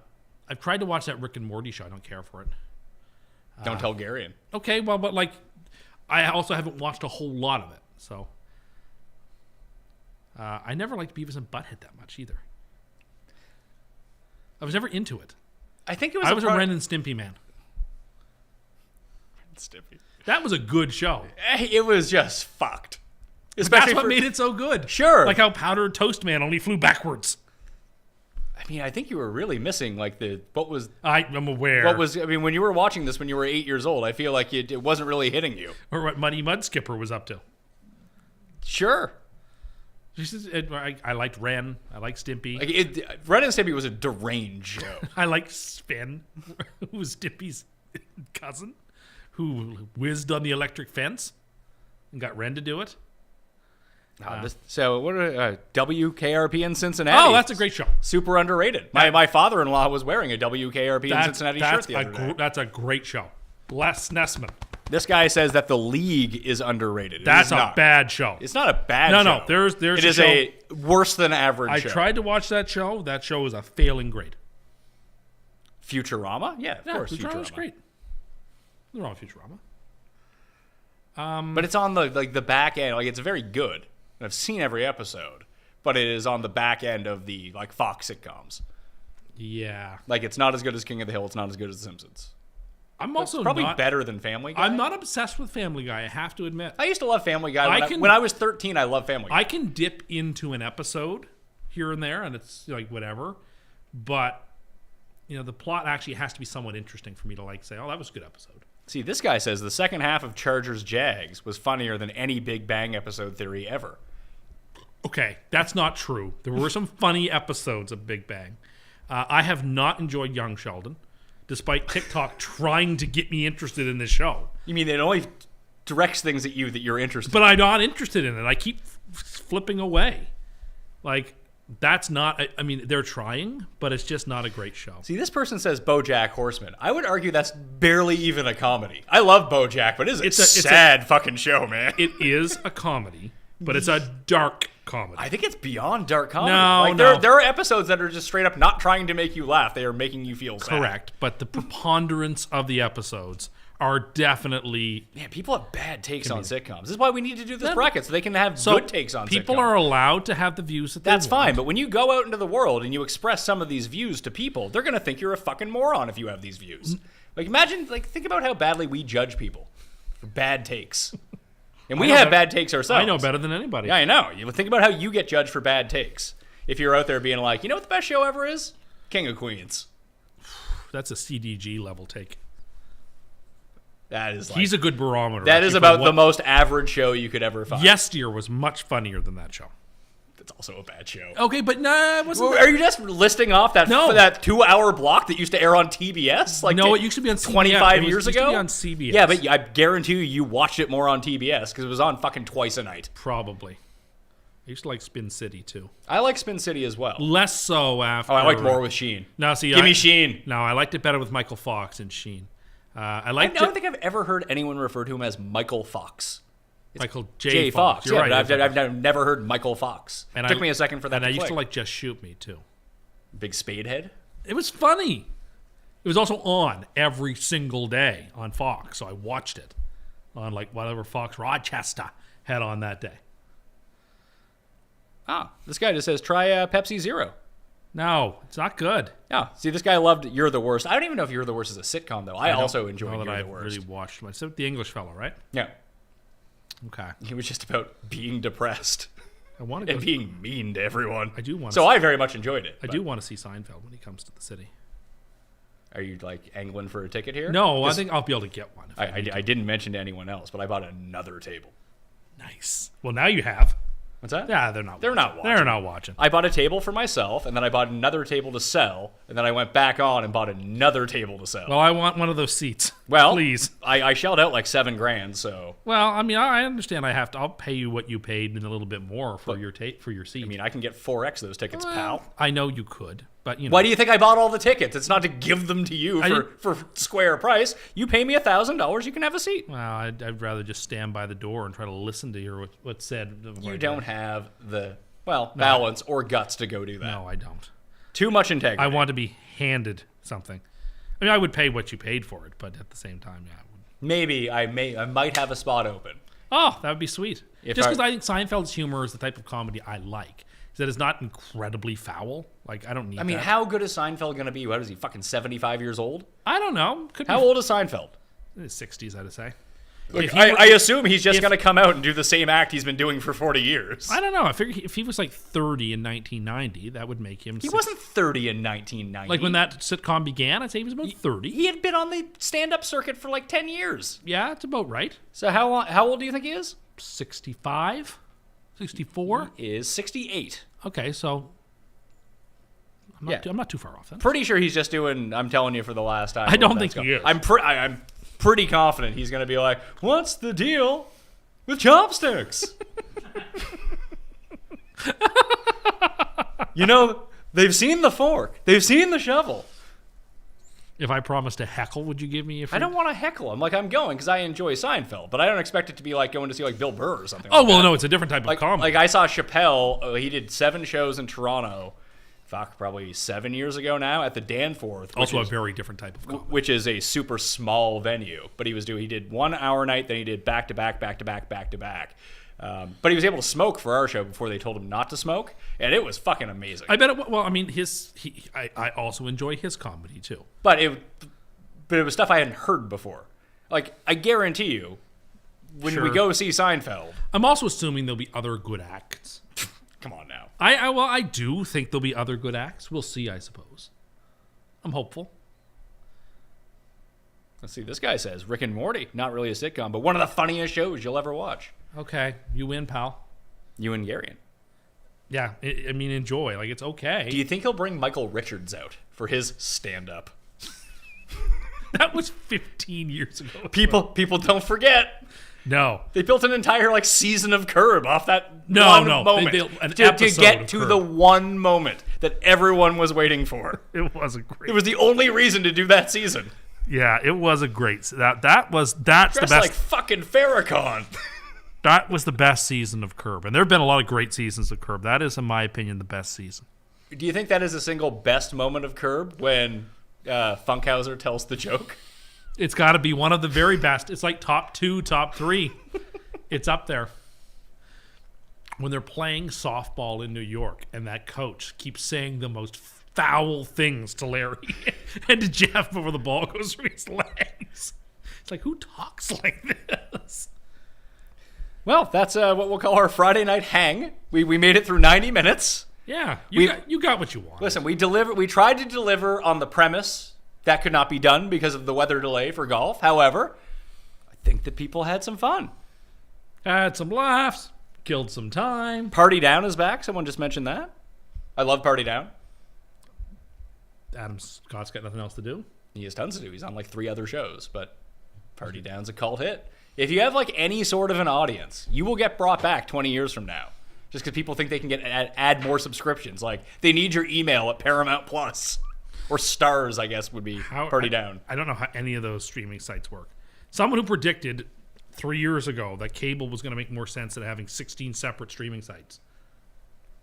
tried to watch that Rick and Morty show. I don't care for it. Don't tell Garion. Okay, well, but I also haven't watched a whole lot of it, so... I never liked Beavis and Butthead that much either. I was never into it. I think it was. I was a Ren and Stimpy man. Ren and Stimpy. That was a good show. It was just fucked. That's what made it so good. Sure. Like how Powder Toast Man only flew backwards. I mean, I think you were really missing I'm aware. When you were watching this when you were 8 years old, I feel like it wasn't really hitting you. Or what Muddy Mud Skipper was up to. Sure. I liked Ren. I liked Stimpy. Ren and Stimpy was a deranged show. I liked Sven, who was Stimpy's cousin, who whizzed on the electric fence and got Ren to do it. So what are WKRP in Cincinnati? Oh, that's a great show. Super underrated. My father-in-law was wearing a WKRP in Cincinnati shirt the other day. That's a great show. Bless Nessman. This guy says that The League is underrated. That's a bad show. It's not a bad show. No. There's it is a worse than average show. I tried to watch that show. That show is a failing grade. Futurama? Yeah, of course. Futurama's great. Nothing wrong with Futurama. But it's on the back end. It's very good. I've seen every episode, but it is on the back end of the Fox sitcoms. Yeah. It's not as good as King of the Hill. It's not as good as The Simpsons. I'm also probably not, better than Family Guy. I'm not obsessed with Family Guy, I have to admit. I used to love Family Guy. When I was 13, I loved Family Guy. I can dip into an episode here and there, and it's like whatever. But, the plot actually has to be somewhat interesting for me to like say, oh, that was a good episode. See, this guy says the second half of Chargers Jags was funnier than any Big Bang episode theory ever. Okay, that's not true. There were some funny episodes of Big Bang. I have not enjoyed Young Sheldon, despite TikTok trying to get me interested in this show. You mean it only directs things at you that you're interested But I'm not interested in it. I keep flipping away. Like, that's not... I mean, they're trying, but it's just not a great show. See, this person says BoJack Horseman. I would argue that's barely even a comedy. I love BoJack, but it's a sad fucking show, man. It is a comedy, but it's a dark comedy. I think it's beyond dark comedy. No. There are episodes that are just straight up not trying to make you laugh. They are making you feel sad. Correct, but the preponderance of the episodes are definitely... Man, people have bad takes on sitcoms. This is why we need to do this bracket, so they can have good takes on people sitcoms. are allowed to have the views that they That's want. fine, but when you go out into the world and you express some of these views to people, they're going to think you're a fucking moron if you have these views. Think about how badly we judge people for bad takes. And we have bad takes ourselves. I know better than anybody. Yeah, I know. You think about how you get judged for bad takes. If you're out there being like, you know what the best show ever is? King of Queens. That's a CDG level take. That is He's a good barometer. That is about the most average show you could ever find. Yesteryear was much funnier than that show. That's also a bad show. Okay, but no, it wasn't. Are you just listing off that 2-hour block that used to air on TBS? No, it used to be on CBS. 25 years ago? It used to be on CBS. Yeah, but I guarantee you watched it more on TBS because it was on fucking twice a night. Probably. I used to like Spin City, too. I like Spin City as well. Less so after... Oh, I like more with Sheen. No, see, Give me Sheen. No, I liked it better with Michael Fox and Sheen. I don't think I've ever heard anyone refer to him as Michael Fox. Michael J. Fox. You're right. I've never heard Michael Fox. It took me a second for that to click. And I used to like like Just Shoot Me, too. Big Spadehead? It was funny. It was also on every single day on Fox, so I watched it on like whatever Fox Rochester had on that day. This guy just says, try Pepsi Zero. No, it's not good. Yeah, see, this guy loved You're the Worst. I don't even know if You're the Worst is a sitcom, though. I also enjoyed You're the Worst. I really watched it. Except the English fellow, right? Yeah. Okay. He was just about being depressed. I want to and being mean to everyone. I do want. So I very much enjoyed it. I do want to see Seinfeld when he comes to the city. Are you like angling for a ticket here? No, I think I'll be able to get one. I didn't mention to anyone else, but I bought another table. Nice. Well, now you have. What's that? Yeah, they're not watching. I bought a table for myself, and then I bought another table to sell, and then I went back on and bought another table to sell. Well, I want one of those seats. Well, please. I shelled out like $7,000, so. Well, I mean, I understand. I'll pay you what you paid and a little bit more for your seat. I mean, I can get 4x those tickets, pal. I know you could, but you know. Why do you think I bought all the tickets? It's not to give them to you for square price. You pay me $1,000, you can have a seat. Well, I'd rather just stand by the door and try to listen to hear what's said. You don't have the balance or guts to go do that. No, I don't. Too much integrity. I want to be handed something. I mean, I would pay what you paid for it, but at the same time, yeah. Maybe I might have a spot open. Oh, that would be sweet. Just because I think Seinfeld's humor is the type of comedy I like. That is not incredibly foul. Like, I don't need that. I mean, how good is Seinfeld going to be? What is he, fucking 75 years old? I don't know. How old is Seinfeld? In his 60s, I'd say. Look, I assume he's just going to come out and do the same act he's been doing for 40 years. I don't know. I figure if he was like 30 in 1990, that would make him... He wasn't 30 in 1990. Like when that sitcom began, I'd say he was about 30. He had been on the stand-up circuit for like 10 years. Yeah, it's about right. So how old do you think he is? 65? 64? He is 68. Okay, so... I'm not too far off then. Pretty sure he's just doing, I'm telling you for the last time. I don't think he is. I'm pretty confident he's going to be like, what's the deal with chopsticks? You know, they've seen the fork. They've seen the shovel. If I promised to heckle, would you give me a free... I don't want to heckle him. Like, I'm going because I enjoy Seinfeld, but I don't expect it to be like going to see like Bill Burr or something. No, it's a different type of comedy. Like I saw Chappelle. He did 7 shows in Toronto. Probably 7 years ago now at the Danforth. Also a very different type of comedy. Which is a super small venue. But he did 1 hour a night, then he did back to back. But he was able to smoke for our show before they told him not to smoke, and it was fucking amazing. I bet it. Well, I mean, I also enjoy his comedy too. But but it was stuff I hadn't heard before. Like, I guarantee you, when we go see Seinfeld... I'm also assuming there'll be other good acts. Come on now. I do think there'll be other good acts. We'll see, I suppose. I'm hopeful. Let's see, this guy says, Rick and Morty, not really a sitcom, but one of the funniest shows you'll ever watch. Okay, you win, pal. You and Garion. Yeah, I mean, enjoy. Like, it's okay. Do you think he'll bring Michael Richards out for his stand-up? That was 15 years ago. People don't forget. No. They built an entire season of Curb off that moment. They built an to episode get of to Curb. the one moment that everyone was waiting for. It wasn't great. It was the only reason to do that season. Yeah, it was a great. That's the Dressed best. like fucking Farrakhan. That was the best season of Curb, and there have been a lot of great seasons of Curb. That is, in my opinion, the best season. Do you think that is the single best moment of Curb when Funkhauser tells the joke? It's got to be one of the very best. It's like top 2, top 3. It's up there. When they're playing softball in New York, and that coach keeps saying the most foul things to Larry and to Jeff before the ball goes through his legs. It's like, who talks like this? Well, that's what we'll call our Friday night hang. We made it through 90 minutes. Yeah, you got what you want. Listen, we tried to deliver on the premise. That could not be done because of the weather delay for golf. However, I think that people had some fun. Had some laughs, killed some time. Party Down is back. Someone just mentioned that. I love Party Down. Adam Scott's got nothing else to do. He has tons to do. He's on 3 other shows, but Party Down's a cult hit. If you have any sort of an audience, you will get brought back 20 years from now. Just because people think they can add more subscriptions. They need your email at Paramount Plus. Or Stars, I guess, would be Party Down. I don't know how any of those streaming sites work. Someone who predicted 3 years ago that cable was going to make more sense than having 16 separate streaming sites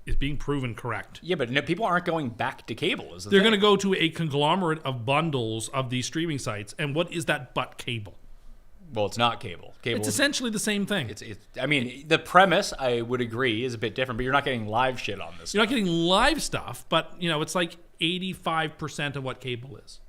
is being proven correct. Yeah, but people aren't going back to cable. They're going to go to a conglomerate of bundles of these streaming sites. And what is that but cable? Well, it's not cable. It's essentially the same thing. I mean, the premise, I would agree, is a bit different, but you're not getting live shit on this. You're not getting live stuff, but, it's 85% of what cable is.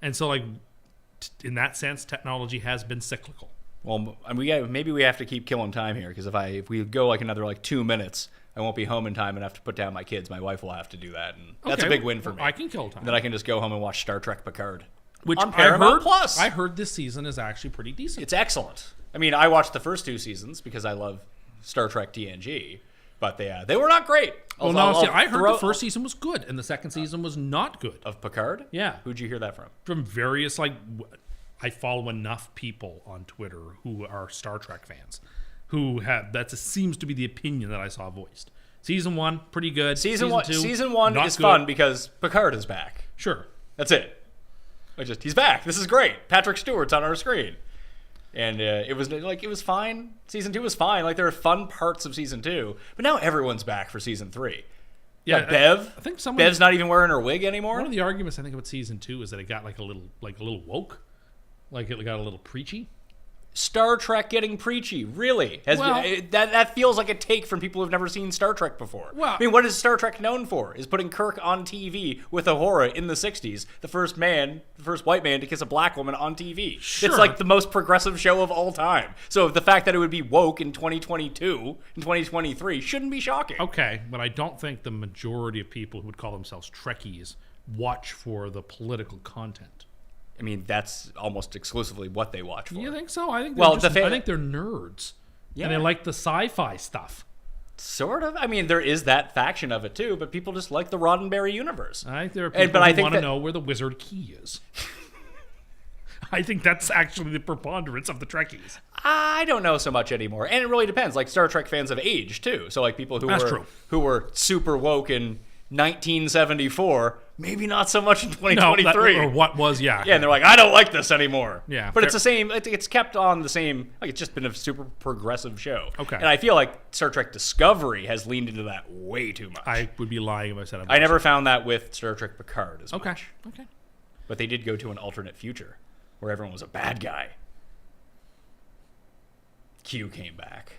And so, in that sense, technology has been cyclical. Well, maybe we have to keep killing time here, because if we go another 2 minutes, I won't be home in time and have to put down my kids. My wife will have to do that, and that's a big win for me. I can kill time. Then I can just go home and watch Star Trek Picard. Which on Paramount Plus. I heard this season is actually pretty decent. It's excellent. I mean, I watched the first 2 seasons because I love Star Trek TNG, but they were not great. I heard the first season was good and the second season was not good. Of Picard? Yeah. Who'd you hear that from? From various, I follow enough people on Twitter who are Star Trek fans who that seems to be the opinion that I saw voiced. Season 1, pretty good. Season 2, Season 1 is good. fun because Picard is back. Sure. That's it. He's back. This is great. Patrick Stewart's on our screen. And it was fine. Season 2 was fine. There are fun parts of Season 2. But now everyone's back for Season 3. Yeah, Bev. I think Bev's not even wearing her wig anymore. One of the arguments I think about Season 2 is that it got a little woke. It got a little preachy. Star Trek getting preachy, really? That feels like a take from people who've never seen Star Trek before. Well, I mean, what is Star Trek known for? Is putting Kirk on TV with Uhura in the 60s, the first white man to kiss a black woman on TV. Sure. It's the most progressive show of all time. So the fact that it would be woke in 2022 and 2023 shouldn't be shocking. Okay, but I don't think the majority of people who would call themselves Trekkies watch for the political content. I mean, that's almost exclusively what they watch for. You think so? I think I think they're nerds. Yeah. And they like the sci-fi stuff. Sort of. I mean, there is that faction of it too, but people just like the Roddenberry universe. I think there are people who want to know where the wizard key is. I think that's actually the preponderance of the Trekkies. I don't know so much anymore, and it really depends. Star Trek fans have aged too, so people who were super woke in 1974, maybe not so much in 2023. Or what was, yeah. Yeah, and they're I don't like this anymore. Yeah. But it's the same, it's kept on the same, it's just been a super progressive show. Okay. And I feel like Star Trek Discovery has leaned into that way too much. I would be lying if I said I never found that with Star Trek Picard as much. Okay. But they did go to an alternate future where everyone was a bad guy. Q came back.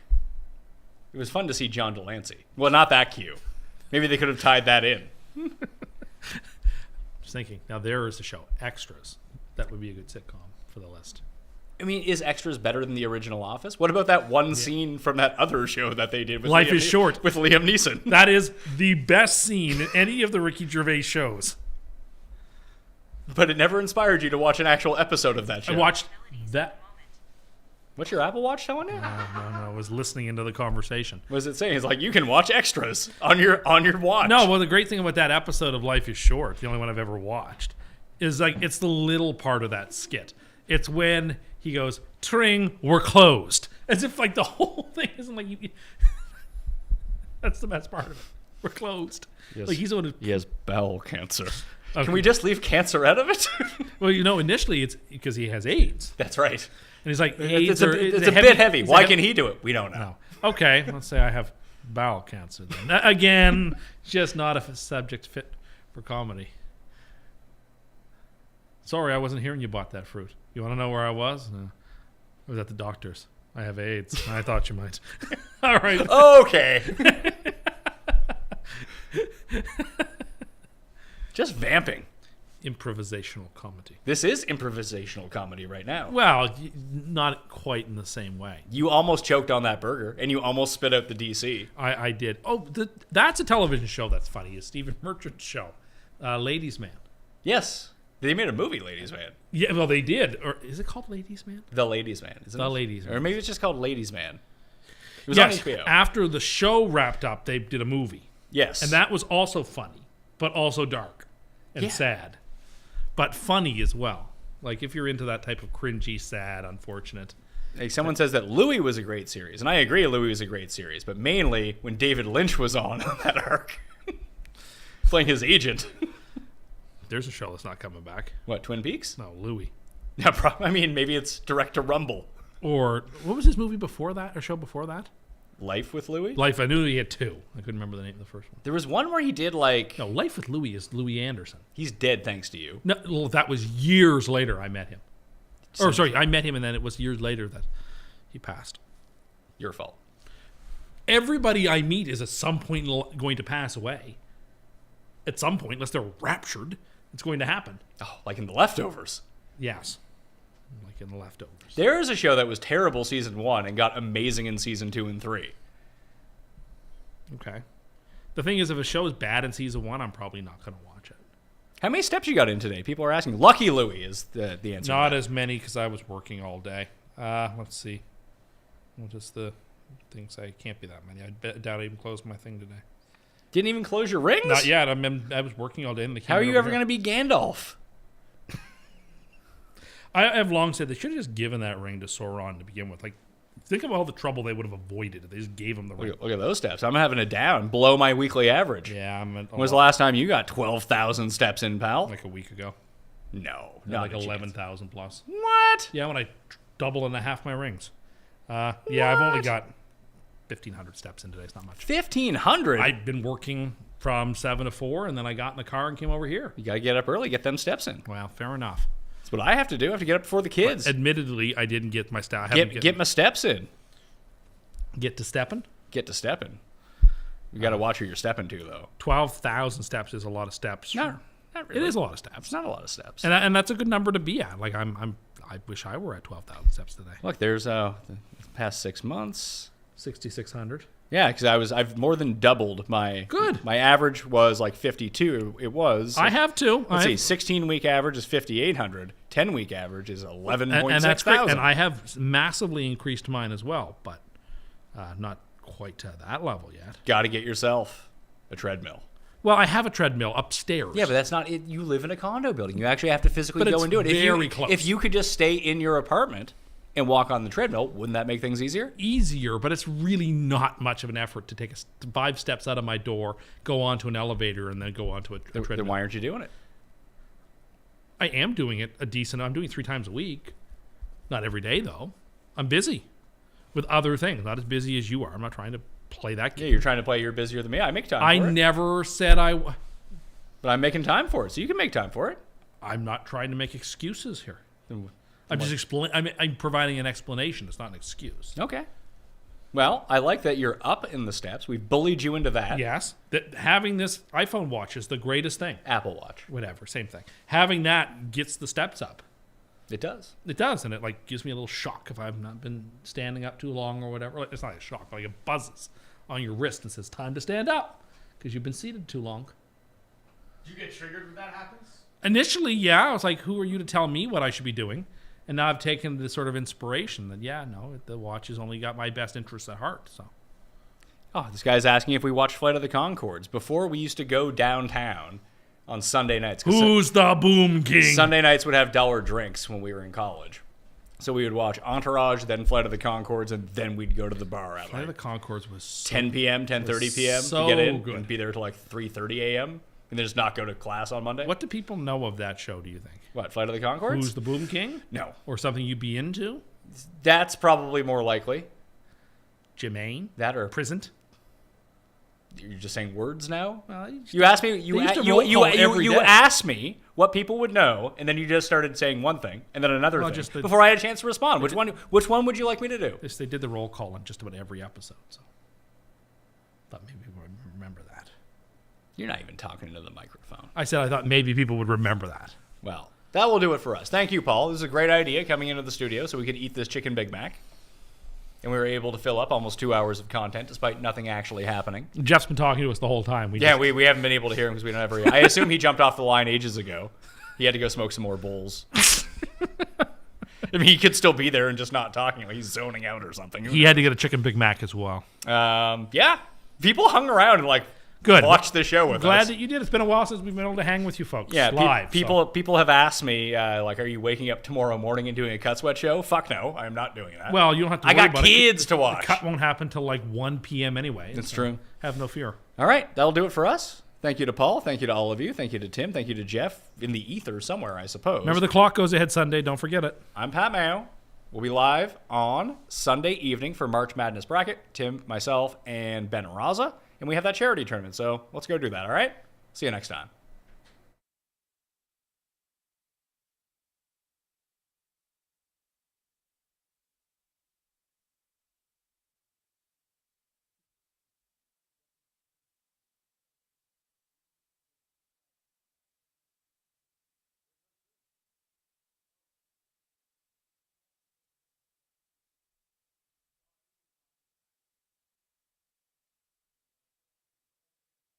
It was fun to see John Delancey. Well, not that Q. Maybe they could have tied that in. was thinking, now there is a show, Extras. That would be a good sitcom for the list. I mean, is Extras better than the original Office? What about that one scene from that other show that they did with Life is Short with Liam Neeson? That is the best scene in any of the Ricky Gervais shows. But it never inspired you to watch an actual episode of that show. I watched that. What's your Apple Watch telling you? No, I was listening into the conversation. What is it saying? It's like, you can watch Extras on your watch. No, well, the great thing about that episode of Life is Short, the only one I've ever watched, is like it's the little part of that skit. It's when he goes, "Tring, we're closed," as if like the whole thing isn't like you. That's the best part of it. We're closed. Yes. Like he's the one who. He has bowel cancer. Okay. Can we just leave cancer out of it? Well, initially it's because he has AIDS, That's right. and he's like, It's AIDS a bit heavy. Why can he do it? We don't know. No. Okay, let's say I have bowel cancer then. Again, just not a subject fit for comedy. Sorry, I wasn't hearing you bought that fruit. You want to know where I was? I was at the doctor's. I have AIDS. I thought you might. All right. Okay. Just vamping. Improvisational comedy. This is improvisational comedy right now. Well, not quite in the same way. You almost choked on that burger, and you almost spit out the DC. I did. Oh, that's a television show that's funny. It's Stephen Merchant's show, Ladies Man. Yes. They made a movie, Ladies Man. Yeah, well, they did. Or is it called Ladies Man? The Ladies Man, isn't it? The Ladies Man. Or maybe it's just called Ladies Man. It was Yes. on HBO. After the show wrapped up, they did a movie. Yes. And that was also funny, but also dark and sad. But funny as well. Like if you're into that type of cringy, sad, unfortunate. Like someone says that Louis was a great series, and I agree Louis was a great series, but mainly when David Lynch was on that arc. Playing his agent. There's a show that's not coming back. What, Twin Peaks? No, Louis. Yeah, I mean, maybe it's direct to Rumble. Or what was his movie before that, or show before that? Life with Louis? Life. I knew he had two. I couldn't remember the name of the first one. There was one where he did like... No, Life with Louis is Louis Anderson. He's dead thanks to you. No, well, that was years later I met him. Or sorry, I met him and then it was years later that he passed. Your fault. Everybody I meet is at some point going to pass away. At some point, unless they're raptured, it's going to happen. Oh, like in The Leftovers. Yes. Like in The Leftovers. There is a show that was terrible season 1 and got amazing in season 2 and 3. Okay. The thing is, if a show is bad in season 1, I'm probably not going to watch it. How many steps you got in today? People are asking. Lucky Louie is the answer. Not as many because I was working all day. Let's see. What is the thing say? Can't be that many. I doubt I even closed my thing today. Didn't even close your rings? Not yet. I was working all day. And How are you ever going to be Gandalf? I have long said they should have just given that ring to Sauron to begin with. Like, think of all the trouble they would have avoided if they just gave him the ring. Look at those steps. I'm having it down. Below my weekly average. Yeah, When was the last time you got 12,000 steps in, pal? like a week ago. No, Not not like a 11,000 plus. chance. What? Yeah, when I double and a half my rings. Yeah, I've only got 1,500 steps in today. It's not much. 1,500? I've been working from 7 to 4, and then I got in the car and came over here. You got to get up early, get them steps in. Well, fair enough. That's what I have to do. I have to get up before the kids. Admittedly, I didn't get my step. Get my steps in. Get to stepping. Get to stepping. You got to watch who you're stepping to, though. 12,000 steps is a lot of steps. No, not really. It is a lot of steps. It's not a lot of steps. And that's a good number to be at. Like I wish I were at 12,000 steps today. Look, there's the past 6 months. 6,600. Yeah, because I've more than doubled my. Good. My average was like 52. It was. I have too. Let's see. 16-week average is 5,800. 10-week average is 11.6 and that's great. thousand. And I have massively increased mine as well, but not quite to that level yet. Got to get yourself a treadmill. Well, I have a treadmill upstairs. Yeah, but that's not it. You live in a condo building. You actually have to physically But go it's and do it. very close. If you could just stay in your apartment and walk on the treadmill, wouldn't that make things easier? Easier, but it's really not much of an effort to take 5 steps out of my door, go onto an elevator, and then go onto a treadmill. Then why aren't you doing it? I am doing it I'm doing it 3 times a week. Not every day, though. I'm busy with other things. Not as busy as you are. I'm not trying to play that game. Yeah, you're trying to play. You're busier than me. I make time I for it. never said But I'm making time for it, so you can make time for it. I'm not trying to make excuses here. Then I'm just I'm providing an explanation. It's not an excuse. Okay. Well, I like that you're up in the steps. We've bullied you into that. Yes. That having this iPhone watch is the greatest thing. Apple Watch. Whatever, same thing. Having that gets the steps up. It does. It does, and it like gives me a little shock if I've not been standing up too long or whatever. Like, it's not a shock, like it buzzes on your wrist and says time to stand up because you've been seated too long. Do you get triggered when that happens? Initially, yeah, I was like, who are you to tell me what I should be doing? And now I've taken this sort of inspiration that, yeah, no, the watch has only got my best interests at heart. So, Oh, this guy's asking if we watch Flight of the Conchords. Before, we used to go downtown on Sunday nights. 'Cause who's the Boom King? Sunday nights would have dollar drinks when we were in college. So we would watch Entourage, then Flight of the Conchords, and then we'd go to the bar at Flight like of the Conchords was so 10 p.m., 10:30 p.m. so to get in good. and be there till like 3:30 a.m. and then just not go to class on Monday. What do people know of that show, do you think? What, Flight of the Conchords? Who's the Boom King? No. Or something you'd be into? That's probably more likely. Jermaine? That or Prisant? you're just saying words now? Well, You asked me. They used to roll call every You day. asked me what people would know, and then you just started saying one thing and then another Well, thing just the- before I had a chance to respond. Which one would you like me to do? They did the roll call in just about every episode, so thought maybe people would remember that. You're not even talking into the microphone. I said I thought maybe people would remember that. Well, that will do it for us. Thank you, Paul. This is a great idea coming into the studio so we could eat this chicken Big Mac. And we were able to fill up almost 2 hours of content despite nothing actually happening. Jeff's been talking to us the whole time. We haven't been able to hear him because we don't have I assume he jumped off the line ages ago. He had to go smoke some more bowls. I mean, he could still be there and just not talking. Like he's zoning out or something. He had to get a chicken Big Mac as well. Yeah. People hung around and Good. watched the show with Glad us. that you did. It's been a while since we've been able to hang with you folks. Yeah, live. people have asked me, are you waking up tomorrow morning and doing a Cut Sweat show? Fuck no, I'm not doing that. Well, you don't have to I worry got about kids it. to watch. The cut won't happen till like 1 p.m. anyway. That's so true. Have no fear. All right, that'll do it for us. Thank you to Paul. Thank you to all of you. Thank you to Tim. Thank you to Jeff in the ether somewhere, I suppose. Remember, the clock goes ahead Sunday. Don't forget it. I'm Pat Mayo. We'll be live on Sunday evening for March Madness Bracket. Tim, myself, and Ben Raza. And we have that charity tournament, so let's go do that, all right? See you next time.